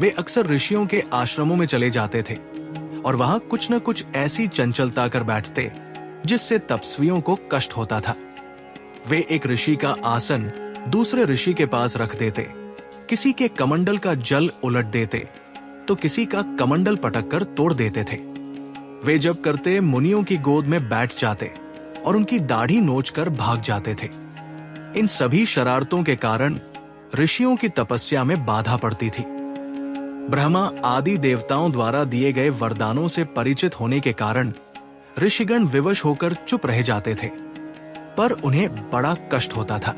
वे अक्सर ऋषियों के आश्रमों में चले जाते थे और वहां कुछ न कुछ ऐसी चंचलता कर बैठते जिससे तपस्वियों को कष्ट होता था। वे एक ऋषि का आसन दूसरे ऋषि के पास रख देते, किसी के कमंडल का जल उलट देते तो किसी का कमंडल पटक कर तोड़ देते थे। वे जब करते मुनियों की गोद में बैठ जाते और उनकी दाढ़ी नोचकर भाग जाते थे। इन सभी शरारतों के कारण ऋषियों की तपस्या में बाधा पड़ती थी। ब्रह्मा आदि देवताओं द्वारा दिए गए वरदानों से परिचित होने के कारण ऋषिगण विवश होकर चुप रह जाते थे, पर उन्हें बड़ा कष्ट होता था।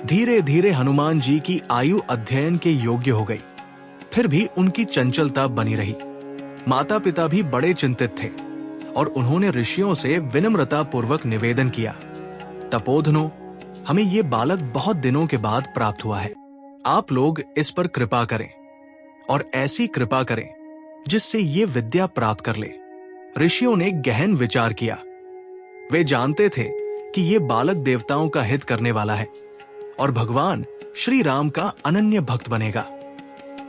धीरे धीरे हनुमान जी की आयु अध्ययन के योग्य हो गई, फिर भी उनकी चंचलता बनी रही। माता पिता भी बड़े चिंतित थे और उन्होंने ऋषियों से विनम्रता पूर्वक निवेदन किया, तपोधनो, हमें ये बालक बहुत दिनों के बाद प्राप्त हुआ है। आप लोग इस पर कृपा करें और ऐसी कृपा करें जिससे ये विद्या प्राप्त कर ले। ऋषियों ने गहन विचार किया। वे जानते थे कि ये बालक देवताओं का हित करने वाला है और भगवान श्री राम का अनन्य भक्त बनेगा।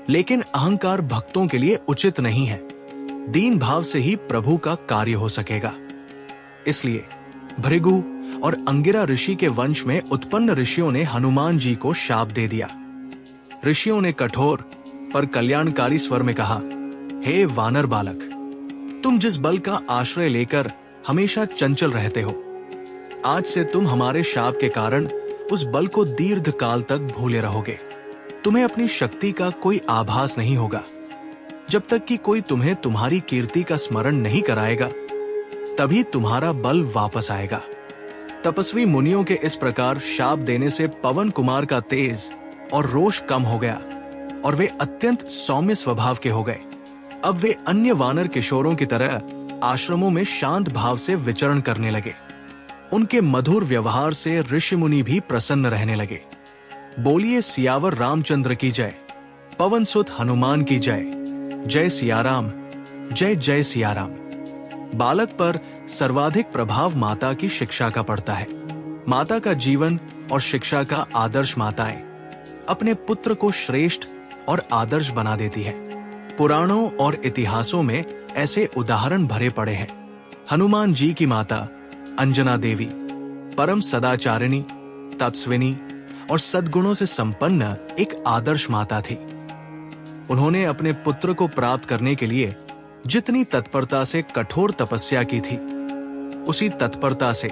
लेकिन अहंकार भक्तों के लिए उचित नहीं है। दीन भाव से ही प्रभु का कार्य हो सकेगा। इसलिए भृगु और अंगिरा ऋषि के वंश में उत्पन्न ऋषियों ने हनुमान जी को शाप दे दिया। ऋषियों ने कठोर पर कल्याणकारी स्वर में कहा, हे वानर बालक, तुम जिस बल का आश्रय लेकर हमेशा चंचल रहते हो, आज से तुम हमारे शाप के कारण उस बल को दीर्घ काल तक भूले रहोगे। तुम्हें अपनी शक्ति का कोई आभास नहीं होगा। जब तक कि कोई तुम्हें तुम्हारी कीर्ति का स्मरण नहीं कराएगा, तभी तुम्हारा बल वापस आएगा। तपस्वी मुनियों के इस प्रकार शाप देने से पवन कुमार का तेज और रोष कम हो गया और वे अत्यंत सौम्य स्वभाव के हो गए। अब वे अन्य वानर किशोरों की तरह आश्रमों में शांत भाव से विचरण करने लगे। उनके मधुर व्यवहार से ऋषि मुनि भी प्रसन्न रहने लगे। बोलिए सियावर रामचंद्र की जय, पवन सुत हनुमान की जय। जय सियाराम, जय जय सियाराम। बालक पर सर्वाधिक प्रभाव माता की शिक्षा का पड़ता है। माता का जीवन और शिक्षा का आदर्श माताएं अपने पुत्र को श्रेष्ठ और आदर्श बना देती है। पुराणों और इतिहासों में ऐसे उदाहरण भरे पड़े हैं। हनुमान जी की माता अंजना देवी परम सदाचारिणी, तपस्विनी और सद्गुणों से संपन्न एक आदर्श माता थी। उन्होंने अपने पुत्र को प्राप्त करने के लिए जितनी तत्परता से कठोर तपस्या की थी, उसी तत्परता से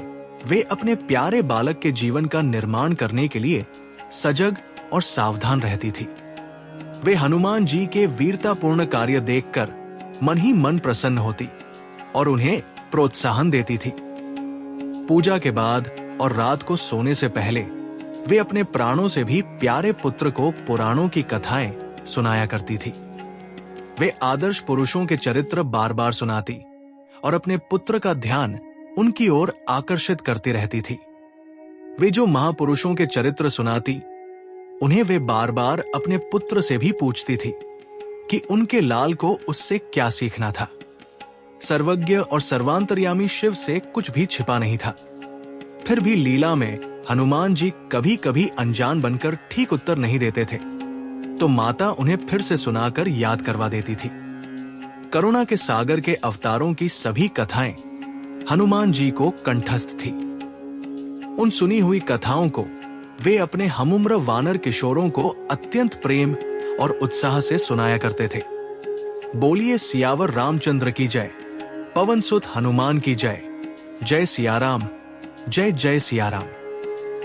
वे अपने प्यारे बालक के जीवन का निर्माण करने के लिए सजग और सावधान रहती थी। वे हनुमान जी के वीरतापूर्ण कार्य देखकर मन ही मन प्रसन्न होती और उन्हें प्रोत्साहन देती थी। पूजा के बाद और रात को सोने से पहले वे अपने प्राणों से भी प्यारे पुत्र को पुराणों की कथाएं सुनाया करती थी। वे आदर्श पुरुषों के चरित्र बार बार सुनाती और अपने पुत्र का ध्यान उनकी ओर आकर्षित करती रहती थी। वे जो महापुरुषों के चरित्र सुनाती, उन्हें वे बार बार अपने पुत्र से भी पूछती थी कि उनके लाल को उससे क्या सीखना था। सर्वज्ञ और सर्वांतर्यामी शिव से कुछ भी छिपा नहीं था। फिर भी लीला में हनुमान जी कभी कभी अनजान बनकर ठीक उत्तर नहीं देते थे, तो माता उन्हें फिर से सुनाकर याद करवा देती थी। करुणा के सागर के अवतारों की सभी कथाएं हनुमान जी को कंठस्थ थी। उन सुनी हुई कथाओं को वे अपने हमुम्र वानर किशोरों को अत्यंत प्रेम और उत्साह से सुनाया करते थे। बोलिए सियावर रामचंद्र की जय, पवन सुत हनुमान की जय। जय सियाराम, जय जय सियाराम।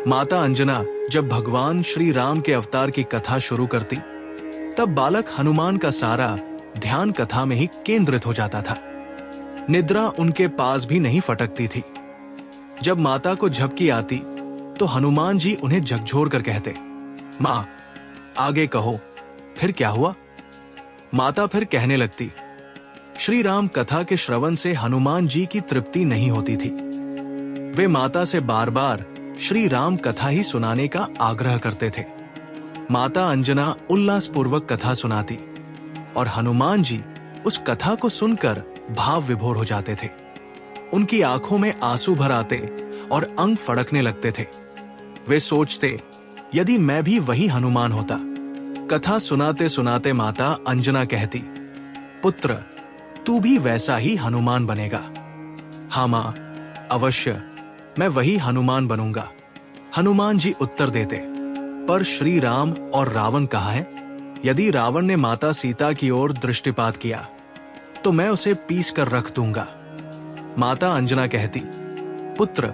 माता अंजना जब भगवान श्री राम के अवतार की कथा शुरू करती, तब बालक हनुमान का सारा ध्यान कथा में ही केंद्रित हो जाता था। निद्रा उनके पास भी नहीं फटकती थी। जब माता को झपकी आती तो हनुमान जी उन्हें झकझोर कर कहते, मां, आगे कहो, फिर क्या हुआ? माता फिर कहने लगती, श्री राम कथा के श्रवण से हनुमान जी की तृप्ति नहीं होती थी। वे माता से बार बार श्री राम कथा ही सुनाने का आग्रह करते थे। माता अंजना उल्लासपूर्वक कथा सुनाती और हनुमान जी उस कथा को सुनकर भाव विभोर हो जाते थे। उनकी आंखों में आंसू भर आते और अंग फड़कने लगते थे। वे सोचते, यदि मैं भी वही हनुमान होता। कथा सुनाते सुनाते माता अंजना कहती, पुत्र, तू भी वैसा ही हनुमान बनेगा। हाँ मां, अवश्य मैं वही हनुमान बनूंगा। हनुमान जी उत्तर देते, पर श्री राम और रावण कहाँ है? यदि रावण ने माता सीता की ओर दृष्टिपात किया तो मैं उसे पीस कर रख दूंगा। माता अंजना कहती, पुत्र,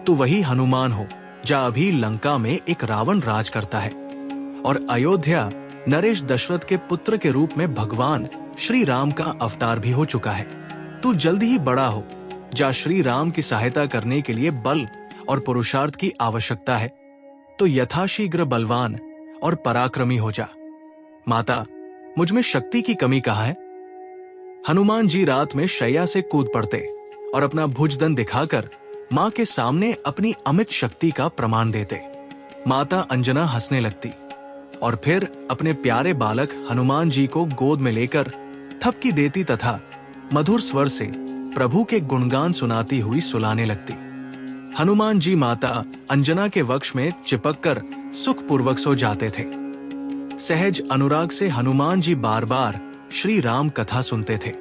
तू वही हनुमान हो जा अभी लंका में एक रावण राज करता है और अयोध्या नरेश दशरथ के पुत्र के रूप में भगवान श्री राम का अवतार भी हो चुका है। तू जल्दी ही बड़ा हो जा। श्री राम की सहायता करने के लिए बल और पुरुषार्थ की आवश्यकता है, तो यथाशीघ्र बलवान और पराक्रमी हो जा। माता, मुझ में शक्ति की कमी कहाँ है? हनुमान जी रात में शैया से कूद पड़ते और अपना भुजदंड दिखाकर मां के सामने अपनी अमित शक्ति का प्रमाण देते। माता अंजना हंसने लगती और फिर अपने प्यारे बालक हनुमान जी को गोद में लेकर थपकी देती तथा मधुर स्वर से प्रभु के गुणगान सुनाती हुई सुलाने लगती। हनुमान जी माता अंजना के वक्ष में चिपककर सुखपूर्वक सो जाते थे। सहज अनुराग से हनुमान जी बार बार श्री राम कथा सुनते थे।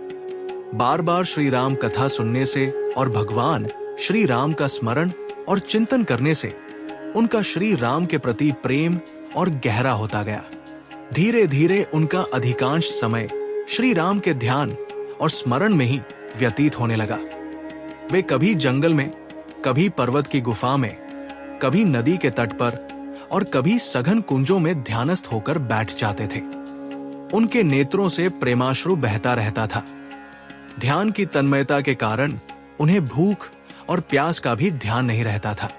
बार बार श्री राम कथा सुनने से और भगवान श्री राम का स्मरण और चिंतन करने से उनका श्री राम के प्रति प्रेम और गहरा होता गया। धीरे धीरे उनका अधिकांश समय श्री राम के ध्यान और स्मरण में ही व्यतीत होने लगा। वे कभी जंगल में, कभी पर्वत की गुफा में, कभी नदी के तट पर और कभी सघन कुंजों में ध्यानस्थ होकर बैठ जाते थे। उनके नेत्रों से प्रेमाश्रु बहता रहता था। ध्यान की तन्मयता के कारण उन्हें भूख और प्यास का भी ध्यान नहीं रहता था।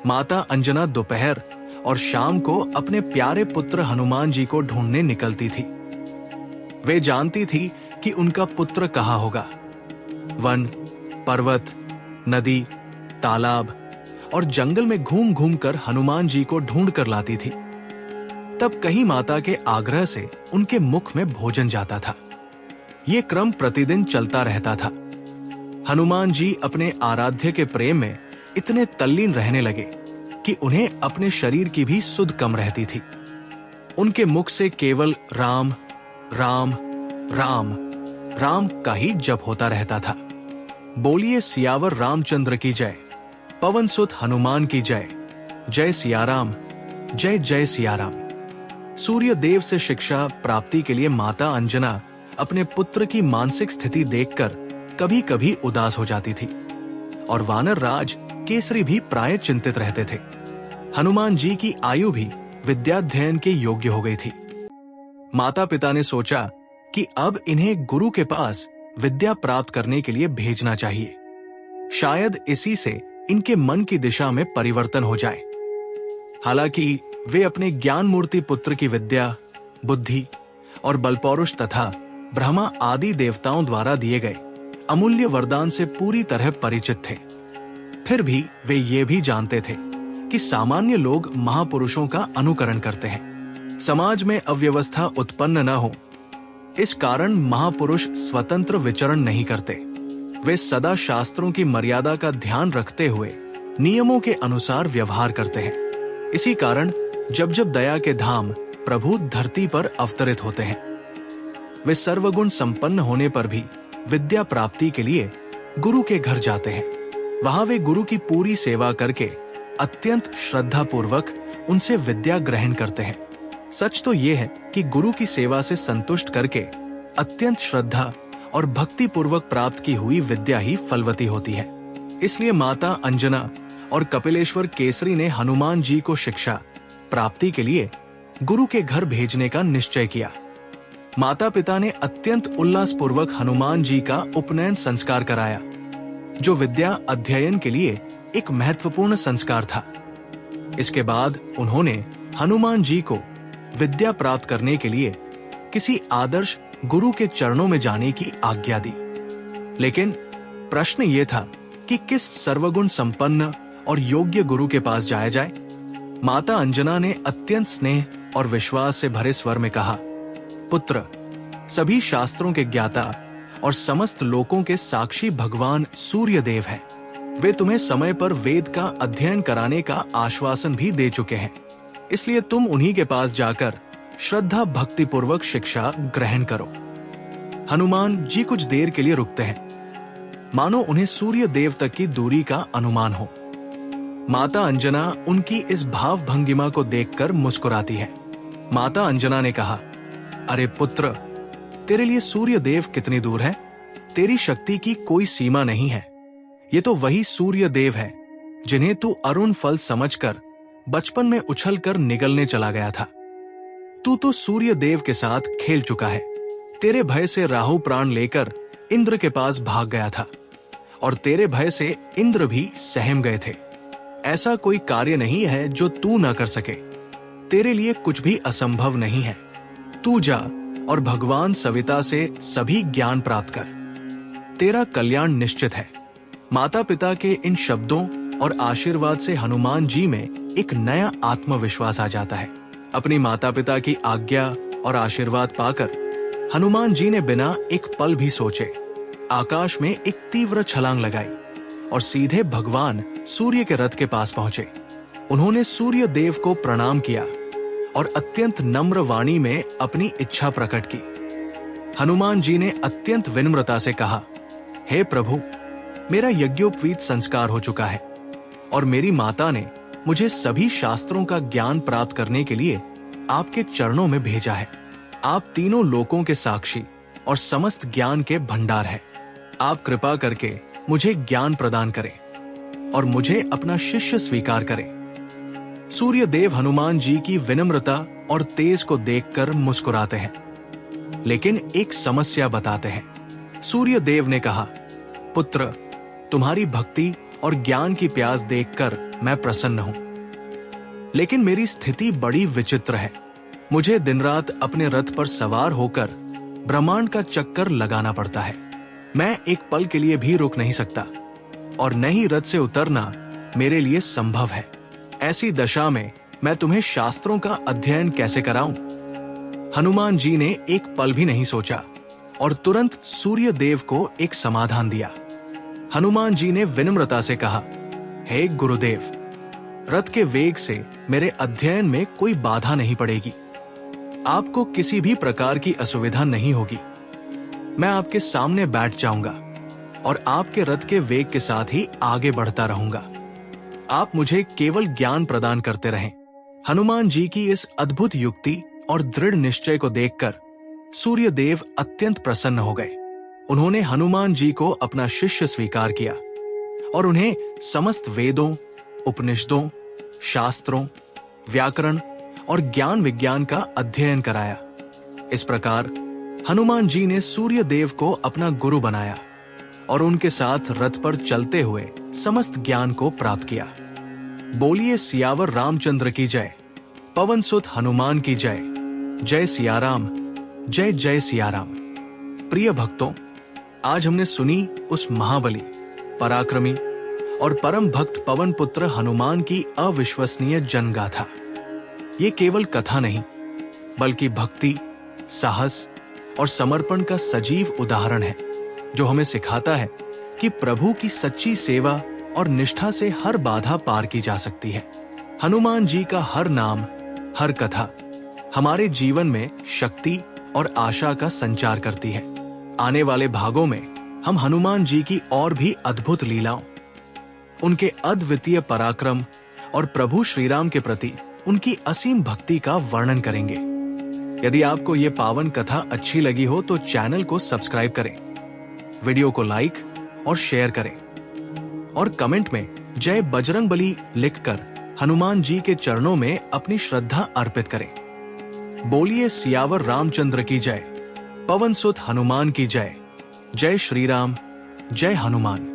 माता अंजना दोपहर और शाम को अपने प्यारे पुत्र हनुमान जी को ढूंढने निकलती थी। वे जानती थी कि उनका पुत्र कहाँ होगा। वन, पर्वत, नदी, तालाब और जंगल में घूम घूम कर हनुमान जी को ढूंढ कर लाती थी। तब कहीं माता के आग्रह से उनके मुख में भोजन जाता था। ये क्रम प्रतिदिन चलता रहता था। हनुमान जी अपने आराध्य के प्रेम में इतने तल्लीन रहने लगे कि उन्हें अपने शरीर की भी सुध कम रहती थी। उनके मुख से केवल राम राम राम राम का ही जप होता रहता था। बोलिए सियावर रामचंद्र की जय, पवन सुत हनुमान की जय, जय सियाराम, जय जय सियाराम। सूर्य देव से शिक्षा प्राप्ति के लिए माता अंजना अपने पुत्र की मानसिक स्थिति देखकर कभी कभी उदास हो जाती थी और वानर राज केसरी भी प्राय चिंतित रहते थे। हनुमान जी की आयु भी विद्याध्ययन के योग्य हो गई थी। माता पिता ने सोचा कि अब इन्हें गुरु के पास विद्या प्राप्त करने के लिए भेजना चाहिए। शायद इसी से इनके मन की दिशा में परिवर्तन हो जाए। हालांकि वे अपने ज्ञान मूर्ति पुत्र की विद्या, बुद्धि और बलपौरुष तथा ब्रह्मा आदि देवताओं द्वारा दिए गए अमूल्य वरदान से पूरी तरह परिचित थे। फिर भी वे ये भी जानते थे कि सामान्य लोग महापुरुषों का अनुकरण करते हैं। समाज में अव्यवस्था उत्पन्न न हो, इस कारण महापुरुष स्वतंत्र विचरण नहीं करते। वे सदा शास्त्रों की मर्यादा का ध्यान रखते हुए नियमों के अनुसार व्यवहार करते हैं। इसी कारण जब जब दया के धाम प्रभु धरती पर अवतरित होते हैं, वे सर्वगुण संपन्न होने पर भी विद्या प्राप्ति के लिए गुरु के घर जाते हैं। वहां वे गुरु की पूरी सेवा करके अत्यंत श्रद्धा पूर्वक उनसे विद्या ग्रहण करते हैं। सच तो ये है कि गुरु की सेवा से संतुष्ट करके अत्यंत श्रद्धा और भक्ति पूर्वक प्राप्त की हुई विद्या ही फलवती होती है। इसलिए माता अंजना और कपिलेश्वर केसरी ने हनुमान जी को शिक्षा प्राप्ति के लिए गुरु के घर भेजने का निश्चय किया। माता पिता ने अत्यंत उल्लास पूर्वक हनुमान जी का उपनयन संस्कार कराया, जो विद्या अध्ययन के लिए एक महत्वपूर्ण संस्कार था। इसके बाद उन्होंने हनुमान जी को विद्या प्राप्त करने के लिए किसी आदर्श गुरु के चरणों में जाने की आज्ञा दी। लेकिन प्रश्न ये था कि कि किस सर्वगुण संपन्न और योग्य गुरु के पास जाया जाए। माता अंजना ने अत्यंत स्नेह और विश्वास से भरे स्वर में कहा, पुत्र, सभी शास्त्रों के ज्ञाता और समस्त लोकों के साक्षी भगवान सूर्य देव हैं। वे तुम्हें समय पर वेद का अध्ययन कराने का आश्वासन भी दे चुके हैं, इसलिए तुम उन्हीं के पास जाकर श्रद्धा भक्ति पूर्वक शिक्षा ग्रहण करो। हनुमान जी कुछ देर के लिए रुकते हैं, मानो उन्हें सूर्य देव तक की दूरी का अनुमान हो। माता अंजना उनकी इस भाव भंगिमा को देखकर मुस्कुराती है। माता अंजना ने कहा, अरे पुत्र, तेरे लिए सूर्य देव कितनी दूर है? तेरी शक्ति की कोई सीमा नहीं है। ये तो वही सूर्य देव है जिन्हें तू अरुण फल समझकर बचपन में उछलकर निगलने चला गया था। तू तो सूर्य देव के साथ खेल चुका है। तेरे भय से राहु प्राण लेकर इंद्र के पास भाग गया था और तेरे भय से इंद्र भी सहम गए थे। ऐसा कोई कार्य नहीं है जो तू न कर सके। तेरे लिए कुछ भी असंभव नहीं है। तू जा और भगवान सविता से सभी ज्ञान प्राप्त कर। तेरा कल्याण निश्चित है। माता पिता के इन शब्दों और आशीर्वाद से हनुमान जी में एक नया आत्मविश्वास आ जाता है। अपनी माता पिता की आज्ञा और आशीर्वाद पाकर हनुमान जी ने बिना एक पल भी सोचे आकाश में एक तीव्र छलांग लगाई और सीधे भगवान सूर्य के रथ के पास पहुंचे। उन्होंने सूर्य देव को प्रणाम किया और अत्यंत नम्र वाणी में अपनी इच्छा प्रकट की। हनुमान जी ने अत्यंत विनम्रता से कहा, हे प्रभु, मेरा यज्ञोपवीत संस्कार हो चुका है और मेरी माता ने मुझे सभी शास्त्रों का ज्ञान प्राप्त करने के लिए आपके चरणों में भेजा है। आप तीनों लोकों के साक्षी और समस्त ज्ञान के भंडार हैं। आप कृपा करके मुझे ज्ञान प्रदान करें और मुझे अपना शिष्य स्वीकार करें। सूर्य देव हनुमान जी की विनम्रता और तेज को देखकर मुस्कुराते हैं, लेकिन एक समस्या बताते हैं। सूर्य देव ने कहा, पुत्र, तुम्हारी भक्ति और ज्ञान की प्यास देखकर मैं प्रसन्न हूं, लेकिन मेरी स्थिति बड़ी विचित्र है। मुझे दिन रात अपने रथ पर सवार होकर ब्रह्मांड का चक्कर लगाना पड़ता है। मैं एक पल के लिए भी रुक नहीं सकता और न ही रथ से उतरना मेरे लिए संभव है। ऐसी दशा में मैं तुम्हें शास्त्रों का अध्ययन कैसे कराऊं? हनुमान जी ने एक पल भी नहीं सोचा और तुरंत सूर्य देव को एक समाधान दिया। हनुमान जी ने विनम्रता से कहा, हे गुरुदेव, रथ के वेग से मेरे अध्ययन में कोई बाधा नहीं पड़ेगी। आपको किसी भी प्रकार की असुविधा नहीं होगी। मैं आपके सामने बैठ जाऊंगा और आपके रथ के वेग के साथ ही आगे बढ़ता रहूंगा। आप मुझे केवल ज्ञान प्रदान करते रहें। हनुमान जी की इस अद्भुत युक्ति और दृढ़ निश्चय को देखकर सूर्य देव अत्यंत प्रसन्न हो गए। उन्होंने हनुमान जी को अपना शिष्य स्वीकार किया और उन्हें समस्त वेदों, उपनिषदों, शास्त्रों, व्याकरण और ज्ञान विज्ञान का अध्ययन कराया। इस प्रकार हनुमान जी ने सूर्य देव को अपना गुरु बनाया और उनके साथ रथ पर चलते हुए समस्त ज्ञान को प्राप्त किया। बोलिए सियावर रामचंद्र की जय, पवन सुत हनुमान की जय। जय सियाराम, जय जय सियाराम। प्रिय भक्तों, आज हमने सुनी उस महाबली, पराक्रमी और परम भक्त पवन पुत्र हनुमान की अविश्वसनीय जनगाथा। ये केवल कथा नहीं, बल्कि भक्ति, साहस और समर्पण का सजीव उदाहरण है, जो हमें सिखाता है कि प्रभु की सच्ची सेवा और निष्ठा से हर बाधा पार की जा सकती है। हनुमान जी का हर नाम, हर कथा हमारे जीवन में शक्ति और आशा का संचार करती है। आने वाले भागों में हम हनुमान जी की और भी अद्भुत लीलाओं, उनके अद्वितीय पराक्रम और प्रभु श्री राम के प्रति उनकी असीम भक्ति का वर्णन करेंगे। यदि आपको ये पावन कथा अच्छी लगी हो तो चैनल को सब्सक्राइब करें, वीडियो को लाइक और शेयर करें और कमेंट में जय बजरंगबली लिखकर हनुमान जी के चरणों में अपनी श्रद्धा अर्पित करें। बोलिए सियावर रामचंद्र की जय, पवन सुत हनुमान की जय। जय श्री राम, जय हनुमान।